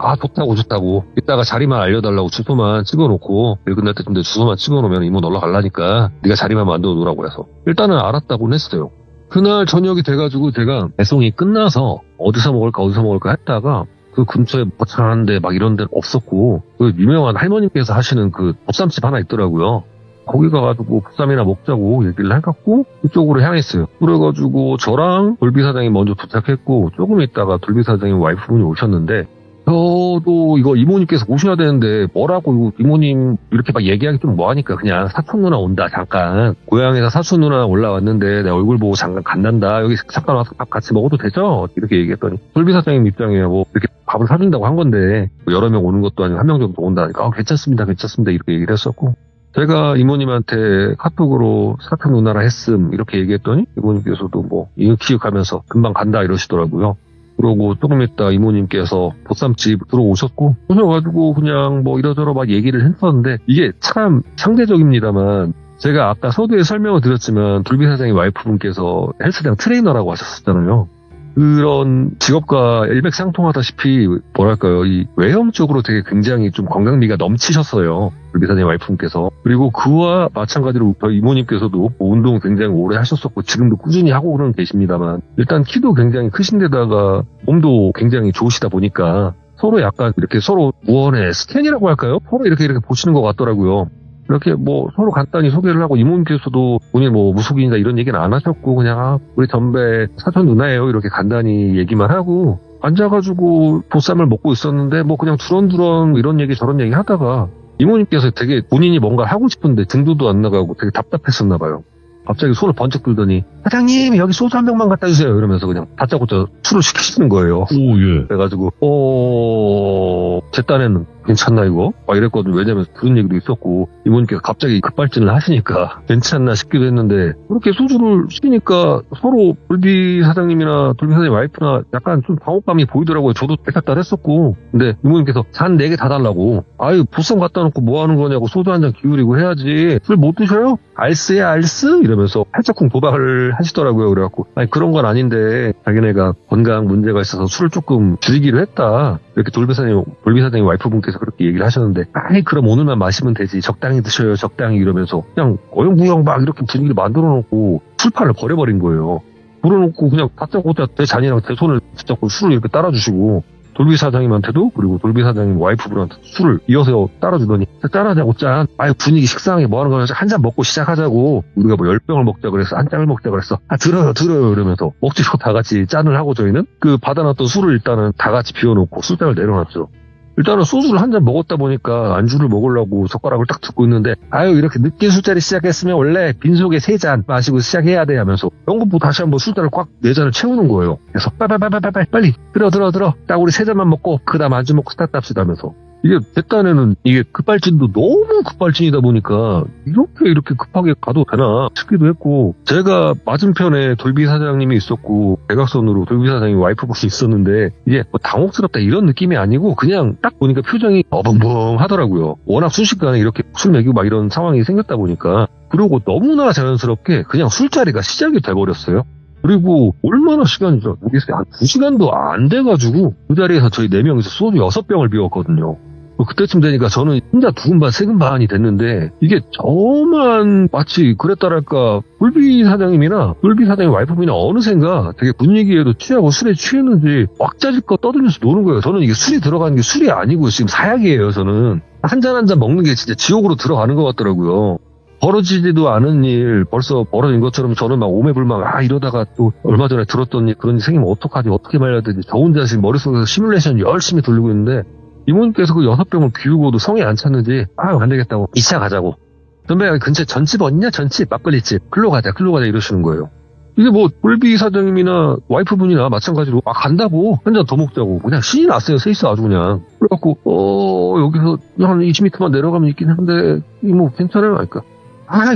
좋다고 이따가 자리만 알려달라고 주소만 찍어놓고 일 끝날 때쯤 주소만 찍어놓으면 이모 놀러 갈라니까 네가 자리만 만들어 놓으라고 해서 일단은 알았다고는 했어요. 그날 저녁이 돼가지고 제가 배송이 끝나서 어디서 먹을까 했다가 그 근처에 거창한데 이런 데는 없었고 그 유명한 할머님께서 하시는 그 보쌈집 하나 있더라고요. 거기 가가지고 보쌈이나 먹자고 얘기를 해갖고 그쪽으로 향했어요. 그래가지고 저랑 돌비 사장이 먼저 도착했고 조금 있다가 돌비 사장님 와이프분이 오셨는데 저도 이거 이모님께서 오셔야 되는데 뭐라고 이모님 이렇게 얘기하기 좀 뭐하니까 그냥 사촌 누나 온다 잠깐 고향에서 사촌 누나 올라왔는데 내 얼굴 보고 잠깐 간단다 여기 잠깐 와서 밥 같이 먹어도 되죠? 이렇게 얘기했더니 돌비 사장님 입장에 이렇게 밥을 사준다고 한 건데 여러 명 오는 것도 아니고 한 명 정도 온다니까 괜찮습니다 이렇게 얘기를 했었고 제가 이모님한테 카톡으로 사촌 누나라 했음 이렇게 얘기했더니 이모님께서도 이윽기윽하면서 금방 간다 이러시더라고요. 그러고 조금 있다 이모님께서 보쌈집 들어오셨고 오셔가지고 그냥 이러저러 얘기를 했었는데 이게 참 상대적입니다만 제가 아까 서두에 설명을 드렸지만 돌비 사장님 와이프분께서 헬스장 트레이너라고 하셨었잖아요. 그런 직업과 일맥상통하다시피 뭐랄까요, 이 외형적으로 되게 굉장히 좀 건강미가 넘치셨어요. 돌비사장님 와이프분께서. 그리고 그와 마찬가지로 저희 이모님께서도 뭐 운동 굉장히 오래 하셨었고 지금도 꾸준히 하고 그러는 계십니다만 일단 키도 굉장히 크신데다가 몸도 굉장히 좋으시다 보니까 서로 약간 이렇게 서로 무언의 스캔이라고 할까요? 서로 이렇게 보시는 것 같더라고요. 이렇게 뭐 서로 간단히 소개를 하고 이모님께서도 본인 뭐 무속인이다 이런 얘기는 안 하셨고 그냥 우리 전배 사촌 누나예요 이렇게 간단히 얘기만 하고 앉아가지고 보쌈을 먹고 있었는데 뭐 그냥 두런두런 이런 얘기 저런 얘기 하다가 이모님께서 되게 본인이 뭔가 하고 싶은데 등도도 안 나가고 되게 답답했었나 봐요. 갑자기 손을 번쩍 들더니 사장님 여기 소주 한 병만 갖다 주세요 이러면서 그냥 다짜고짜 술을 시키시는 거예요. 오, 예. 그래가지고 제 딴에는 괜찮나 이거? 막 이랬거든요. 왜냐면 그런 얘기도 있었고 이모님께서 갑자기 급발진을 하시니까 괜찮나 싶기도 했는데 그렇게 소주를 시키니까 서로 돌비 사장님이나 돌비 사장님 와이프나 약간 좀 당혹감이 보이더라고요. 저도 딸딸딸했었고 근데 이모님께서 잔 4개 다 달라고 아유 보쌈 갖다 놓고 뭐 하는 거냐고 소주 한 잔 기울이고 해야지 술 못 드셔요? 알스야 알스? 이러면서 팔짝쿵 도박을 하시더라고요. 그래갖고 아니 그런 건 아닌데 자기네가 건강 문제가 있어서 술을 조금 줄이기로 했다. 이렇게 돌비 사장님 와이프분께서 그렇게 얘기를 하셨는데 아이 그럼 오늘만 마시면 되지 적당히 드셔요 적당히 이러면서 그냥 어영부영 막 이렇게 분위기를 만들어 놓고 술판을 버려버린 거예요. 불어놓고 그냥 다짜고짜 제 잔이랑 제 손을 붙잡고 술을 이렇게 따라주시고 돌비 사장님한테도 그리고 돌비 사장님 와이프분한테 술을 이어서 따라주더니 짠하자고 짠. 아유 분위기 식상하게 뭐 하는 거야. 한 잔 먹고 시작하자고. 우리가 뭐 10병을 먹자 그랬어. 한 잔을 먹자 그랬어. 아 들어요 이러면서 억지로 다 같이 짠을 하고 저희는 그 받아놨던 술을 일단은 다 같이 비워놓고 술잔을 내려놨죠. 일단은 소주를 한 잔 먹었다 보니까 안주를 먹으려고 젓가락을 딱 듣고 있는데 아유 이렇게 늦게 술자리 시작했으면 원래 빈속에 3잔 마시고 시작해야 돼 하면서 연금부 다시 한번 술잔을 꽉 4잔을 채우는 거예요. 그래서 빨리 들어 딱 우리 3잔만 먹고 그 다음 안주 먹고 스타트 합시다 하면서 이게 제 딴에는 이게 급발진도 너무 급발진이다 보니까 이렇게 급하게 가도 되나 싶기도 했고 제가 맞은편에 돌비 사장님이 있었고 대각선으로 돌비 사장님 와이프분이 있었는데 이게 뭐 당혹스럽다 이런 느낌이 아니고 그냥 딱 보니까 표정이 어벙벙 하더라고요. 워낙 순식간에 이렇게 술 먹이고 막 이런 상황이 생겼다 보니까 그리고 너무나 자연스럽게 그냥 술자리가 시작이 돼버렸어요. 그리고 얼마나 시간이죠? 모르겠어요. 한 2시간도 안 돼가지고 그 자리에서 저희 4명이서 소주 6병을 비웠거든요. 그때쯤 되니까 저는 혼자 2금 3금 됐는데 이게 저만 마치 그랬다랄까 돌비 사장님이나 돌비 사장님 와이프분이나 어느샌가 되게 분위기에도 취하고 술에 취했는지 왁자지껄 떠들면서 노는 거예요. 저는 이게 술이 들어가는 게 술이 아니고 지금 사약이에요. 저는 한 잔 한 잔 먹는 게 진짜 지옥으로 들어가는 것 같더라고요. 벌어지지도 않은 일 벌써 벌어진 것처럼 저는 막 오매불망 이러다가 또 얼마 전에 들었던 일 그런 일 생기면 어떡하지 어떻게 말해야 되지 저 혼자 지금 머릿속에서 시뮬레이션 열심히 돌리고 있는데 이모님께서 그 6병을 비우고도 성이 안 찼는지 안 되겠다고 2차 가자고 선배가 근처에 전집 어딨냐 전집 막걸리집 글로 가자 이러시는 거예요. 이게 뭐 돌비 사장님이나 와이프분이나 마찬가지로 간다고 한 잔 더 먹자고 그냥 신이 났어요. 셋이서 아주 그냥 그래갖고 여기서 한 20m만 내려가면 있긴 한데 이모 괜찮아요? 그러니까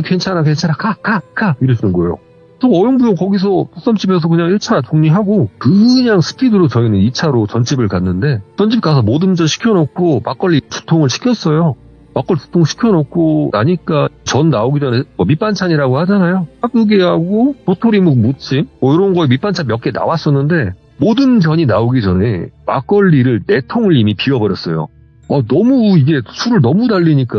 괜찮아 가 이러시는 거예요. 또 어영부영 거기서 보쌈집에서 그냥 1차 정리하고 그냥 스피드로 저희는 2차로 전집을 갔는데 전집 가서 모듬전 시켜놓고 막걸리 2통을 시켰어요. 막걸리 2통 시켜놓고 나니까 전 나오기 전에 뭐 밑반찬이라고 하잖아요. 깍두기하고 도토리묵 무침 뭐 이런 거에 밑반찬 몇 개 나왔었는데 모든 전이 나오기 전에 막걸리를 4통을 이미 비워버렸어요. 너무 이게 술을 너무 달리니까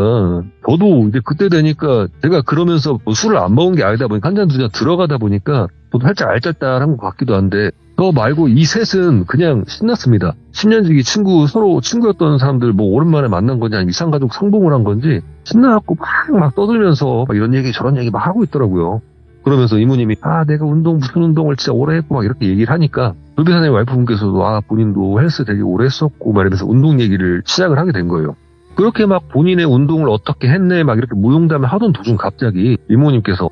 저도 이제 그때 되니까 제가 그러면서 뭐 술을 안 먹은 게 아니다 보니까 한 잔 두 잔 들어가다 보니까 저도 살짝 알짤딸한 것 같기도 한데 저 말고 이 셋은 그냥 신났습니다. 10년지기 서로 친구였던 사람들 뭐 오랜만에 만난 건지 아니면 이상가족 상봉을 한 건지 신나갖고 막 떠들면서 막 이런 얘기 저런 얘기 막 하고 있더라고요. 그러면서 이모님이 내가 무슨 운동을 진짜 오래 했고 막 이렇게 얘기를 하니까 돌비 사장님 와이프분께서도 본인도 헬스 되게 오래 했었고 말하면서 운동 얘기를 시작을 하게 된 거예요. 그렇게 막 본인의 운동을 어떻게 했네 막 이렇게 무용담을 하던 도중 갑자기 이모님께서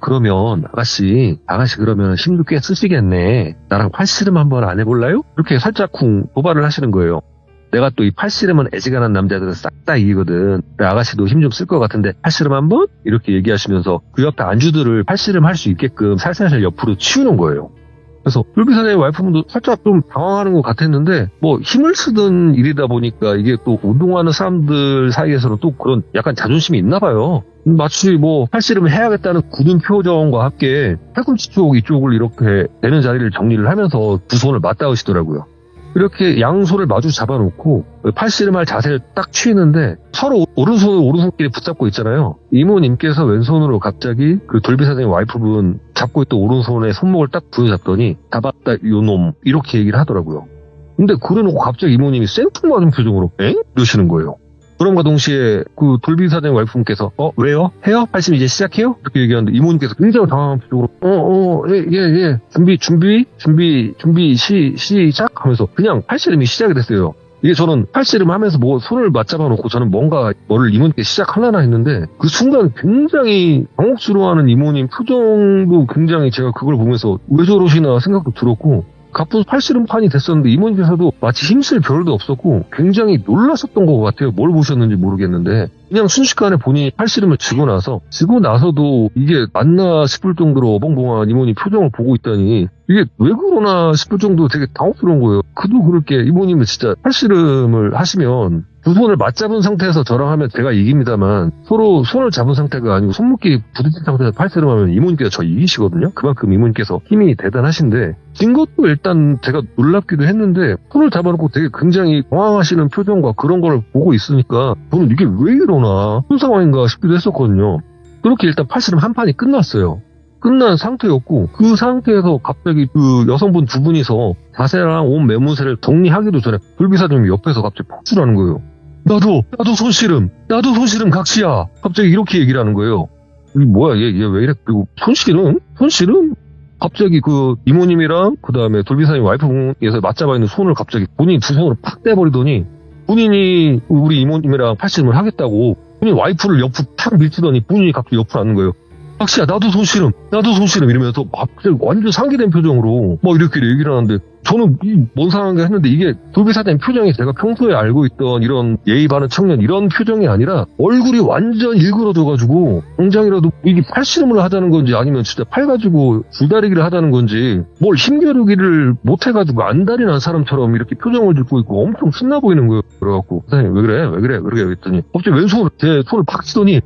그러면 아가씨 그러면 힘도 꽤 쓰시겠네. 나랑 팔씨름 한번 안 해볼라요? 이렇게 살짝쿵 도발을 하시는 거예요. 내가 또 이 팔씨름은 애지간한 남자들은 싹 다 이기거든. 아가씨도 힘 좀 쓸 것 같은데 팔씨름 한번? 이렇게 얘기하시면서 그 옆에 안주들을 팔씨름 할 수 있게끔 살살살 옆으로 치우는 거예요. 그래서 돌비 사장님 와이프분도 살짝 좀 당황하는 것 같았는데 뭐 힘을 쓰던 일이다 보니까 이게 또 운동하는 사람들 사이에서는 또 그런 약간 자존심이 있나 봐요. 마치 뭐 팔씨름을 해야겠다는 굳은 표정과 함께 팔꿈치 쪽 이쪽을 이렇게 되는 자리를 정리를 하면서 두 손을 맞닿으시더라고요. 이렇게 양손을 마주 잡아놓고 팔씨름할 자세를 딱 취했는데 서로 오른손을 오른손끼리 붙잡고 있잖아요. 이모님께서 왼손으로 갑자기 그 돌비 사장님 와이프분 잡고 있던 오른손에 손목을 딱 부여잡더니 잡았다 요놈 이렇게 얘기를 하더라고요. 근데 그래놓고 갑자기 이모님이 생뚱맞은 표정으로 엥? 이러시는 거예요. 그럼과 동시에 그 돌비 사장님 와이프분께서 왜요? 해요? 팔씨름 이제 시작해요? 이렇게 얘기하는데 이모님께서 굉장히 당황한 표정으로 예 준비 시작 하면서 그냥 팔씨름이 시작이 됐어요. 이게 저는 팔씨름 하면서 뭐 손을 맞잡아 놓고 저는 뭐를 이모님께 시작하려나 했는데 그 순간 굉장히 당혹스러워하는 이모님 표정도 굉장히 제가 그걸 보면서 왜 저러시나 생각도 들었고 가쁜 팔씨름판이 됐었는데 이모님께서도 마치 힘쓸 별도 없었고 굉장히 놀라셨던 것 같아요. 뭘 보셨는지 모르겠는데 그냥 순식간에 본인이 팔씨름을 지고 나서도 이게 맞나 싶을 정도로 어벙벙한 이모님 표정을 보고 있다니 이게 왜 그러나 싶을 정도로 되게 당혹스러운 거예요. 그도 그럴 게 이모님은 진짜 팔씨름을 하시면 두 손을 맞잡은 상태에서 저랑 하면 제가 이깁니다만 서로 손을 잡은 상태가 아니고 손목끼리 부딪힌 상태에서 팔씨름하면 이모님께서 저 이기시거든요. 그만큼 이모님께서 힘이 대단하신데 진 것도 일단 제가 놀랍기도 했는데 손을 잡아놓고 되게 굉장히 당황하시는 표정과 그런 걸 보고 있으니까 저는 이게 왜 이러나 무슨 상황인가 싶기도 했었거든요. 그렇게 일단 팔씨름 한 판이 끝났어요. 끝난 상태였고 그 상태에서 갑자기 그 여성분 두 분이서 자세랑 옷 매무새를 정리하기도 전에 돌비 사장님이 옆에서 갑자기 폭주하는 거예요. 나도 손씨름 각시야. 갑자기 이렇게 얘기를 하는 거예요. 이게 뭐야 얘 왜 이래? 그리고 손씨름? 갑자기 그 이모님이랑 그 다음에 돌비 사장님 와이프분께서 맞잡아 있는 손을 갑자기 본인이 두 손으로 팍 떼버리더니 본인이 우리 이모님이랑 팔씨름을 하겠다고 본인 와이프를 옆으로 탁 밀치더니 본인이 갑자기 옆으로 앉는 거예요. 박씨야 나도 손씨름 이러면서 막 완전 상기된 표정으로 막 이렇게 얘기를 하는데 저는 뭔 상황인가 했는데 이게 돌비 사장님 표정이 제가 평소에 알고 있던 이런 예의 바른 청년 이런 표정이 아니라 얼굴이 완전 일그러져가지고 당장이라도 이게 팔씨름을 하자는 건지 아니면 진짜 팔 가지고 줄다리기를 하자는 건지 뭘 힘겨루기를 못해가지고 안달이 난 사람처럼 이렇게 표정을 짓고 있고 엄청 신나 보이는 거예요. 그래갖고 사장님 왜 그래 그러게 했더니 갑자기 왼손으로 제 손을 팍 치더니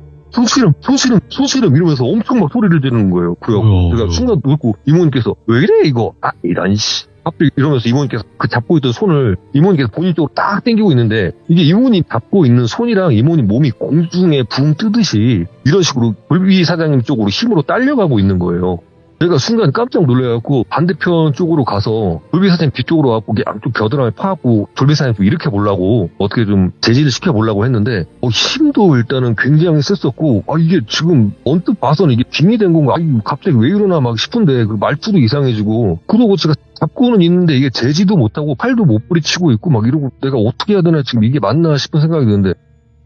손씨름 이러면서 엄청 막 소리를 지르는 거예요. 그래갖고 제가 순간 놀고 이모님께서 왜 이래 이거 이런 갑자기 이러면서 이모님께서 그 잡고 있던 손을 이모님께서 본인 쪽으로 딱 당기고 있는데 이게 이모님 잡고 있는 손이랑 이모님 몸이 공중에 붕 뜨듯이 이런 식으로 돌비 사장님 쪽으로 힘으로 딸려가고 있는 거예요. 제가 순간 깜짝 놀래갖고 반대편 쪽으로 가서 돌비 사장님 뒤쪽으로 와갖고 양쪽 겨드랑이 파갖고 돌비 사장님 좀 일으켜보려고 어떻게 좀 제지를 시켜보려고 했는데 힘도 일단은 굉장히 셌었고 이게 지금 언뜻 봐서는 이게 빙이 된 건가 갑자기 왜 이러나 막 싶은데 그 말투도 이상해지고 그러고 제가 잡고는 있는데 이게 제지도 못하고 팔도 못 부리치고 있고 막 이러고 내가 어떻게 해야 되나 지금 이게 맞나 싶은 생각이 드는데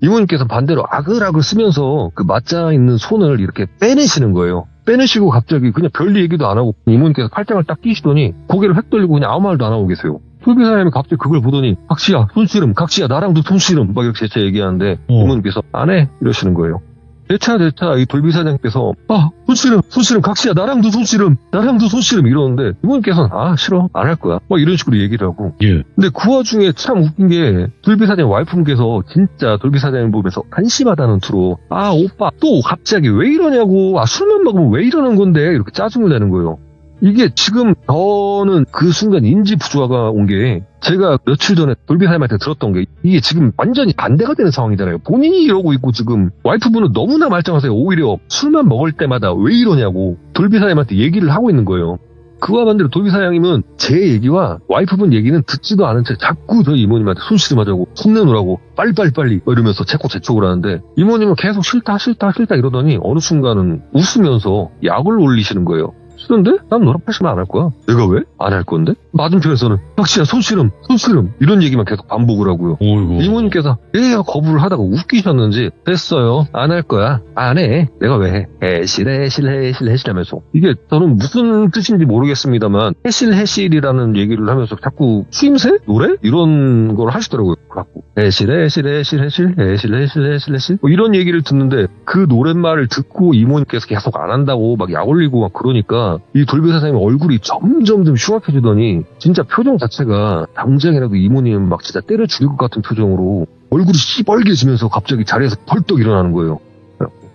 이모님께서 반대로 아글아글 쓰면서 그 맞자 있는 손을 이렇게 빼내시는 거예요. 빼내시고 갑자기 그냥 별 얘기도 안 하고 이모님께서 팔짱을 딱 끼시더니 고개를 획 돌리고 그냥 아무 말도 안 하고 계세요. 돌비 사장님이 갑자기 그걸 보더니 각시야 나랑도 손씨름 막 이렇게 재차 얘기하는데 이모님께서 안 해 이러시는 거예요. 재차 이 돌비 사장님께서 손씨름 각시야 나랑도 손씨름 이러는데 이모님께서는 싫어 안 할 거야 막 이런 식으로 얘기를 하고 근데 그 와중에 참 웃긴 게 돌비 사장님 와이프분께서 진짜 돌비 사장님 보면서 한심하다는 투로 오빠 또 갑자기 왜 이러냐고 술만 먹으면 왜 이러는 건데 이렇게 짜증을 내는 거예요. 이게 지금 저는 그 순간 인지 부조화가 온 게 제가 며칠 전에 돌비 사장님한테 들었던 게 이게 지금 완전히 반대가 되는 상황이잖아요. 본인이 이러고 있고 지금 와이프분은 너무나 말짱하세요. 오히려 술만 먹을 때마다 왜 이러냐고 돌비 사장님한테 얘기를 하고 있는 거예요. 그와 반대로 돌비 사장님은 제 얘기와 와이프분 얘기는 듣지도 않은 채 자꾸 저희 이모님한테 손씨름하자고 손내놓으라고 빨리 이러면서 재촉을 하는데 이모님은 계속 싫다 이러더니 어느 순간은 웃으면서 약을 올리시는 거예요. 싫은데? 난 너랑 팔씨름 안 할 거야. 내가 왜? 안 할 건데? 맞은편에서는 박씨야 손씨름 이런 얘기만 계속 반복을 하고요. 이모님께서 얘가 거부를 하다가 웃기셨는지 됐어요. 안 할 거야. 안 해. 내가 왜 해? 해실하면서 이게 저는 무슨 뜻인지 모르겠습니다만 해실이라는 얘기를 하면서 자꾸 추임새? 노래? 이런 걸 하시더라고요. 그래갖고 해실 뭐 이런 얘기를 듣는데 그 노랫말을 듣고 이모님께서 계속 안 한다고 막 약 올리고 막 그러니까 보니까 이 돌비 사장님 얼굴이 점점 흉악해지더니 진짜 표정 자체가 당장이라도 이모님 막 진짜 때려 죽일 것 같은 표정으로 얼굴이 시뻘개지면서 갑자기 자리에서 벌떡 일어나는 거예요.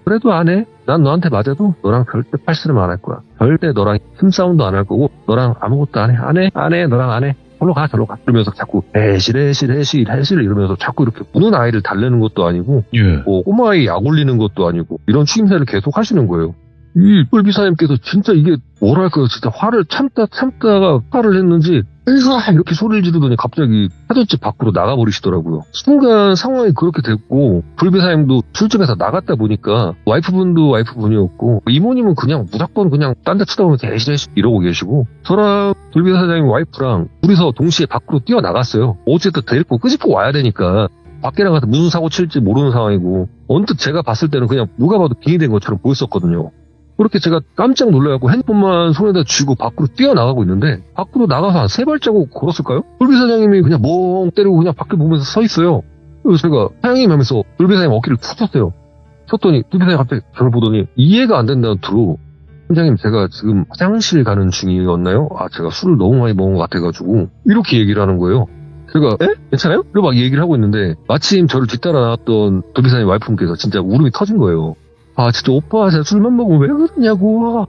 그래도 안 해. 난 너한테 맞아도 너랑 절대 팔씨름 안 할 거야. 절대 너랑 힘싸움도 안 할 거고 너랑 아무것도 안 해. 안 해. 너랑 안 해. 절로 가. 그러면서 자꾸 해실 이러면서 자꾸 이렇게 우는 아이를 달래는 것도 아니고 예. 뭐 꼬마아이 약 올리는 것도 아니고 이런 추임새를 계속 하시는 거예요. 이 똘비사님께서 진짜 이게 뭐랄까요. 진짜 화를 참다가 화를 했는지 이렇게 소리를 지르더니 갑자기 사돈집 밖으로 나가버리시더라고요. 순간 상황이 그렇게 됐고 돌비사님도 술집에서 나갔다 보니까 와이프분도 와이프분이었고 이모님은 그냥 무조건 그냥 딴 데 쳐다보면서 애시애시 이러고 계시고 저랑 돌비사장님 와이프랑 둘이서 동시에 밖으로 뛰어나갔어요. 어쨌든 데리고 끄집고 와야 되니까 밖에 나가서 무슨 사고 칠지 모르는 상황이고 언뜻 제가 봤을 때는 그냥 누가 봐도 빙이 된 것처럼 보였었거든요. 그렇게 제가 깜짝 놀라갖고 핸드폰만 손에다 쥐고 밖으로 뛰어나가고 있는데 밖으로 나가서 한 3발자국 걸었을까요? 돌비 사장님이 그냥 멍 때리고 그냥 밖에 보면서 서 있어요. 그래서 제가 사장님 하면서 돌비 사장님 어깨를 툭 쳤어요. 쳤더니 돌비 사장님 갑자기 저를 보더니 이해가 안 된다는 투로 팀장님 제가 지금 화장실 가는 중이었나요? 제가 술을 너무 많이 먹은 것 같아가지고 이렇게 얘기를 하는 거예요. 제가 괜찮아요? 그리고 막 얘기를 하고 있는데 마침 저를 뒤따라 나왔던 돌비 사장님 와이프분께서 진짜 울음이 터진 거예요. 진짜 오빠 제가 술만 먹으면 왜 그러냐고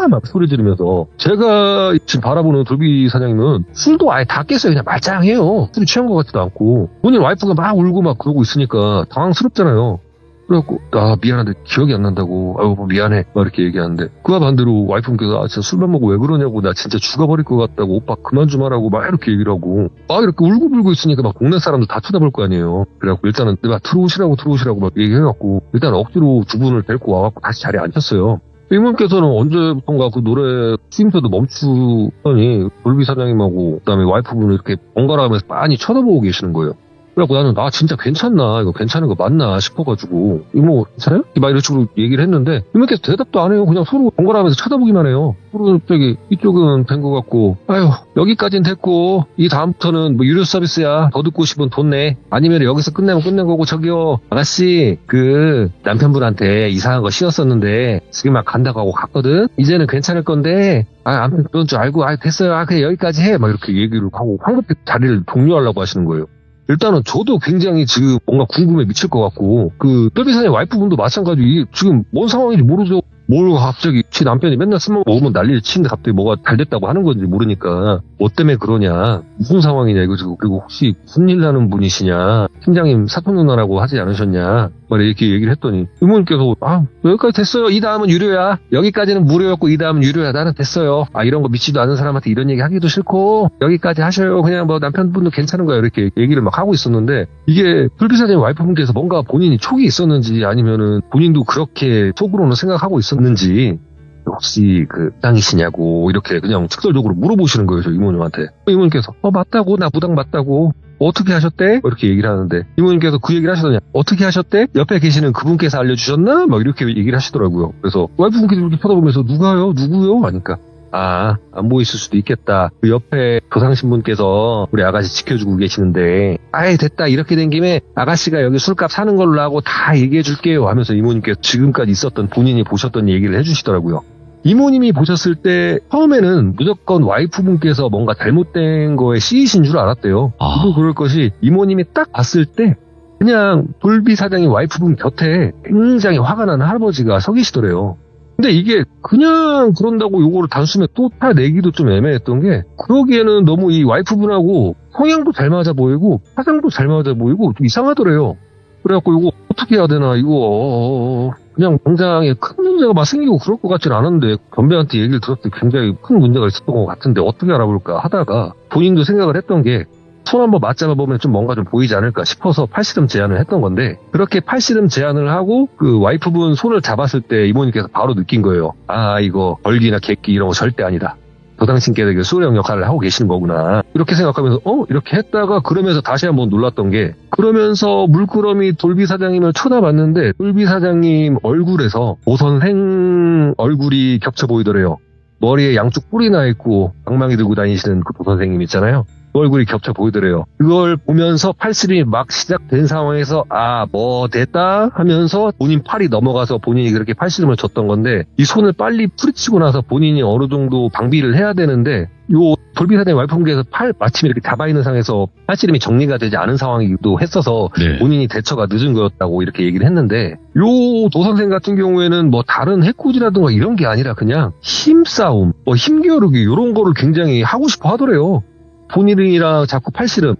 막 소리 지르면서 제가 지금 바라보는 돌비 사장님은 술도 아예 다 깼어요. 그냥 말짱해요. 술이 취한 것 같지도 않고 본인 와이프가 막 울고 막 그러고 있으니까 당황스럽잖아요. 그래갖고 미안한데 기억이 안 난다고 뭐 미안해 막 이렇게 얘기하는데 그와 반대로 와이프분께서 진짜 술만 먹고 왜 그러냐고 나 진짜 죽어버릴 것 같다고 오빠 그만 좀 하라고 막 이렇게 얘기를 하고 이렇게 울고불고 있으니까 막 동네 사람들 다 쳐다볼 거 아니에요. 그래갖고 일단은 막 들어오시라고 막 얘기해갖고 일단 억지로 두 분을 데리고 와갖고 다시 자리에 앉혔어요. 이모님께서는 언제부턴가 그 노래 추임새도 멈추더니 돌비 사장님하고 그다음에 와이프분을 이렇게 번갈아 가면서 빤히 쳐다보고 계시는 거예요. 그래갖고 나는 진짜 괜찮나 이거 괜찮은 거 맞나 싶어가지고 이모 괜찮아요? 막 이런 식으로 얘기를 했는데 이모께서 대답도 안 해요. 그냥 서로 번갈아가면서 쳐다보기만 해요. 서로 갑자기 이쪽은 된 것 같고 여기까진 됐고 이 다음부터는 뭐 유료 서비스야. 더 듣고 싶으면 돈 내. 아니면 여기서 끝내면 끝낸 거고 저기요 아가씨 그 남편분한테 이상한 거 씌웠었는데 지금 막 간다고 하고 갔거든. 이제는 괜찮을 건데 아무튼 그런 줄 알고 됐어요. 그냥 여기까지 해. 막 이렇게 얘기를 하고 황급히 자리를 독려하려고 하시는 거예요. 일단은 저도 굉장히 지금 뭔가 궁금해 미칠 것 같고 그 똘비사장님 와이프분도 마찬가지로 이게 지금 뭔 상황인지 모르죠. 뭘 갑자기 지 남편이 맨날 술만 먹으면 난리를 치는데 갑자기 뭐가 잘 됐다고 하는 건지 모르니까 뭐 때문에 그러냐 무슨 상황이냐 이거 지금 그리고 혹시 무슨 일 나는 분이시냐 팀장님 사돈 누나라고 하지 않으셨냐 막 이렇게 얘기를 했더니 이모님께서 여기까지 됐어요. 이 다음은 유료야. 여기까지는 무료였고 이 다음은 유료야. 나는 됐어요. 이런 거 믿지도 않은 사람한테 이런 얘기 하기도 싫고 여기까지 하셔요. 그냥 뭐 남편분도 괜찮은 거야 이렇게 얘기를 막 하고 있었는데 이게 불비사장님 와이프분께서 뭔가 본인이 촉이 있었는지 아니면은 본인도 그렇게 속으로는 생각하고 있었는지 혹시 그 부당이시냐고 이렇게 그냥 직설적으로 물어보시는 거예요. 저 이모님한테. 이모님께서 맞다고 나 부당 맞다고 어떻게 하셨대? 이렇게 얘기를 하는데 이모님께서 그 얘기를 하시더니 어떻게 하셨대? 옆에 계시는 그분께서 알려주셨나? 막 이렇게 얘기를 하시더라고요. 그래서 와이프분께서 이렇게 쳐다보면서 누구요? 하니까 안 보이실 수도 있겠다. 그 옆에 조상신분께서 우리 아가씨 지켜주고 계시는데 됐다 이렇게 된 김에 아가씨가 여기 술값 사는 걸로 하고 다 얘기해 줄게요 하면서 이모님께서 지금까지 있었던 본인이 보셨던 얘기를 해주시더라고요. 이모님이 보셨을 때 처음에는 무조건 와이프분께서 뭔가 잘못된 거에 씨이신 줄 알았대요. 저도 그럴 것이 이모님이 딱 봤을 때 그냥 돌비 사장님 와이프분 곁에 굉장히 화가 나는 할아버지가 서 계시더래요. 근데 이게 그냥 그런다고 요거를 단숨에 또 타내기도 좀 애매했던 게 그러기에는 너무 이 와이프분하고 성향도 잘 맞아 보이고 사상도 잘 맞아 보이고 좀 이상하더래요. 그래갖고 이거 어떻게 해야 되나 이거 그냥 당장에 큰 문제가 막 생기고 그럴 것 같진 않은데 건배한테 얘기를 들었을 때 굉장히 큰 문제가 있었던 것 같은데 어떻게 알아볼까 하다가 본인도 생각을 했던 게 손 한번 맞잡아보면 좀 뭔가 좀 보이지 않을까 싶어서 팔씨름 제안을 했던 건데 그렇게 팔씨름 제안을 하고 그 와이프분 손을 잡았을 때 이모님께서 바로 느낀 거예요. 이거 벌기나 객기 이런 거 절대 아니다. 저 당신께서 수령 역할을 하고 계시는 거구나. 이렇게 생각하면서 이렇게 했다가 그러면서 다시 한번 놀랐던 게 그러면서 물끄러미 돌비 사장님을 쳐다봤는데 돌비 사장님 얼굴에서 도선생 얼굴이 겹쳐 보이더래요. 머리에 양쪽 뿔이 나 있고 방망이 들고 다니시는 그 도선생님 있잖아요. 그 얼굴이 겹쳐 보이더래요. 그걸 보면서 팔씨름이 막 시작된 상황에서 뭐 됐다 하면서 본인 팔이 넘어가서 본인이 그렇게 팔씨름을 졌던 건데 이 손을 빨리 풀이치고 나서 본인이 어느 정도 방비를 해야 되는데 요 돌비사장의 와이프분께서 팔 마침 이렇게 잡아있는 상황에서 팔씨름이 정리가 되지 않은 상황이기도 했어서 네. 본인이 대처가 늦은 거였다고 이렇게 얘기를 했는데 요 도선생 같은 경우에는 뭐 다른 해코지라든가 이런 게 아니라 그냥 힘싸움, 힘겨루기 이런 거를 굉장히 하고 싶어 하더래요. 본인이랑 자꾸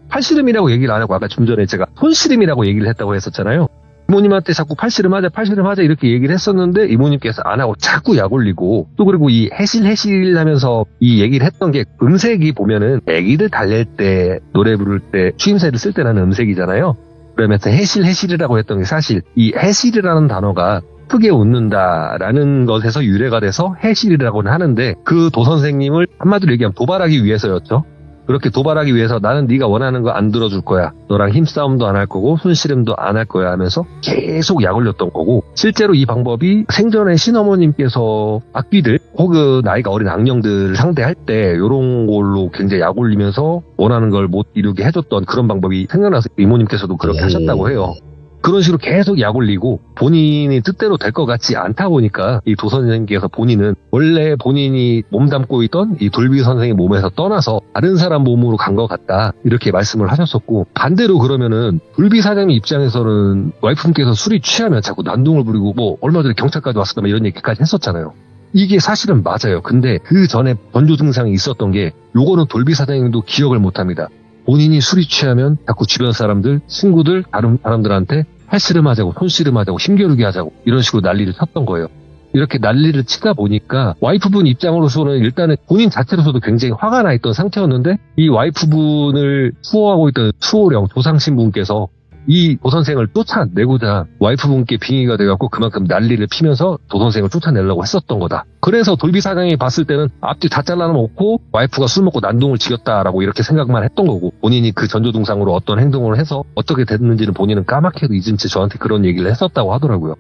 팔씨름이라고 얘기를 안 하고 아까 좀 전에 제가 손씨름이라고 얘기를 했다고 했었잖아요. 이모님한테 자꾸 팔씨름하자 이렇게 얘기를 했었는데 이모님께서 안 하고 자꾸 약 올리고 또 그리고 이 해실 하면서 이 얘기를 했던 게 음색이 보면은 애기들 달랠 때 노래 부를 때 추임새를 쓸 때 나는 음색이잖아요. 그러면서 해실이라고 했던 게 사실 이 해실이라는 단어가 크게 웃는다라는 것에서 유래가 돼서 해실이라고는 하는데 그 도선생님을 한마디로 얘기하면 도발하기 위해서였죠. 그렇게 도발하기 위해서 나는 네가 원하는 거 안 들어줄 거야. 너랑 힘싸움도 안 할 거고 손씨름도 안 할 거야 하면서 계속 약 올렸던 거고 실제로 이 방법이 생전에 신어머님께서 악귀들 혹은 나이가 어린 악령들을 상대할 때 이런 걸로 굉장히 약 올리면서 원하는 걸 못 이루게 해줬던 그런 방법이 생각나서 이모님께서도 그렇게 하셨다고 해요. 그런 식으로 계속 약 올리고 본인이 뜻대로 될 것 같지 않다 보니까 이 도선생님께서 본인은 원래 본인이 몸담고 있던 이 돌비 선생의 몸에서 떠나서 다른 사람 몸으로 간 것 같다 이렇게 말씀을 하셨었고 반대로 그러면은 돌비 사장님 입장에서는 와이프분께서 술이 취하면 자꾸 난동을 부리고 뭐 얼마 전에 경찰까지 왔었다 이런 얘기까지 했었잖아요. 이게 사실은 맞아요. 근데 그 전에 전조 증상이 있었던 게 요거는 돌비 사장님도 기억을 못합니다. 본인이 술이 취하면 자꾸 주변 사람들, 친구들, 다른 사람들한테 팔씨름하자고 손씨름하자고 힘겨루기 하자고 이런 식으로 난리를 쳤던 거예요. 이렇게 난리를 치다 보니까 와이프분 입장으로서는 일단은 본인 자체로서도 굉장히 화가 나 있던 상태였는데 이 와이프분을 수호하고 있던 수호령 조상신분께서 이 도선생을 쫓아내고자 와이프분께 빙의가 돼갖고 그만큼 난리를 피면서 도선생을 쫓아내려고 했었던 거다. 그래서 돌비 사장이 봤을 때는 앞뒤 다 잘라놓고 와이프가 술 먹고 난동을 지겼다라고 이렇게 생각만 했던 거고 본인이 그 전조등상으로 어떤 행동을 해서 어떻게 됐는지는 본인은 까맣게도 잊은 채 저한테 그런 얘기를 했었다고 하더라고요.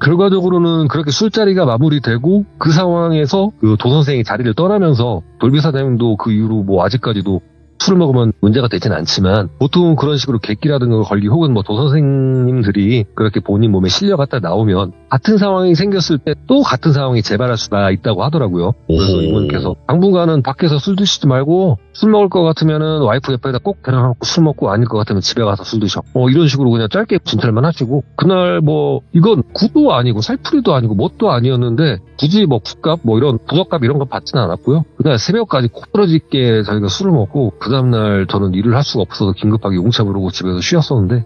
결과적으로는 그렇게 술자리가 마무리되고 그 상황에서 그 도선생이 자리를 떠나면서 돌비 사장님도 그 이후로 뭐 아직까지도 술을 먹으면 문제가 되지는 않지만 보통 그런 식으로 객기라든가 걸기 혹은 뭐 도선생님들이 그렇게 본인 몸에 실려갔다 나오면 같은 상황이 생겼을 때 또 같은 상황이 재발할 수가 있다고 하더라고요. 그래서 이모님께서 당분간은 밖에서 술 드시지 말고 술 먹을 것 같으면은 와이프 옆에다 꼭 데려가고 술 먹고 아닐 것 같으면 집에 가서 술 드셔. 이런 식으로 그냥 짧게 진찰만 하시고 그날 뭐 이건 구도 아니고 살풀이도 아니고 뭣도 아니었는데 굳이 뭐 굿값 뭐 이런 부적값 이런 거 받지는 않았고요. 그날 새벽까지 코 떨어지게 저희가 술을 먹고 그 다음날 저는 일을 할 수가 없어서 긴급하게 용차 부르고 집에서 쉬었었는데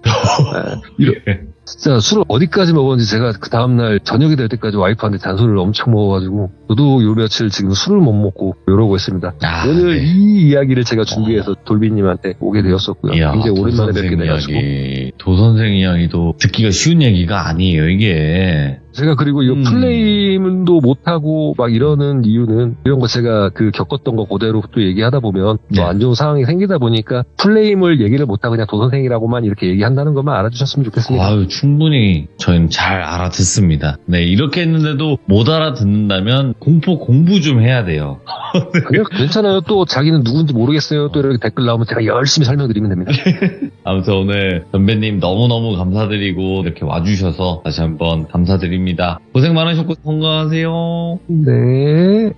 진짜 술을 어디까지 먹었는지 제가 그 다음날 저녁이 될 때까지 와이프한테 잔소리를 엄청 먹어가지고 저도 요 며칠 지금 술을 못 먹고 이러고 있습니다. 오늘 이 이야기를 제가 준비해서 돌비님한테 오게 되었었고요. 이야, 굉장히 오랜만에 뵙게 돼가지고 도선생 이야기도 듣기가 쉬운 얘기가 아니에요 이게. 제가 그리고 이 플레임도 못하고 막 이러는 이유는 이런 거 제가 그 겪었던 거 그대로 또 얘기하다 보면 또 안 좋은 상황이 생기다 보니까 플레임을 얘기를 못하고 그냥 도선생이라고만 이렇게 얘기한다는 것만 알아주셨으면 좋겠습니다. 아유, 충분히 저희는 잘 알아듣습니다. 네, 이렇게 했는데도 못 알아듣는다면 공부 좀 해야 돼요. 그냥 괜찮아요. 또 자기는 누군지 모르겠어요. 또 이렇게 댓글 나오면 제가 열심히 설명드리면 됩니다. 아무튼 오늘 전배님 너무너무 감사드리고 이렇게 와주셔서 다시 한번 감사드립니다. 고생 많으셨고 건강하세요. 네.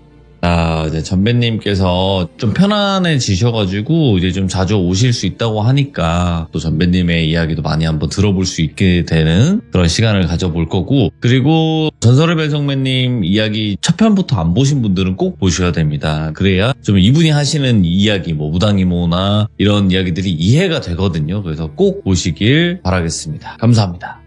자, 이제 전배님께서 좀 편안해지셔가지고 이제 좀 자주 오실 수 있다고 하니까 또 전배님의 이야기도 많이 한번 들어볼 수 있게 되는 그런 시간을 가져볼 거고, 그리고 전설의 배성매님 이야기 첫 편부터 안 보신 분들은 꼭 보셔야 됩니다. 그래야 좀 이분이 하시는 이야기, 뭐 무당이모나 이런 이야기들이 이해가 되거든요. 그래서 꼭 보시길 바라겠습니다. 감사합니다.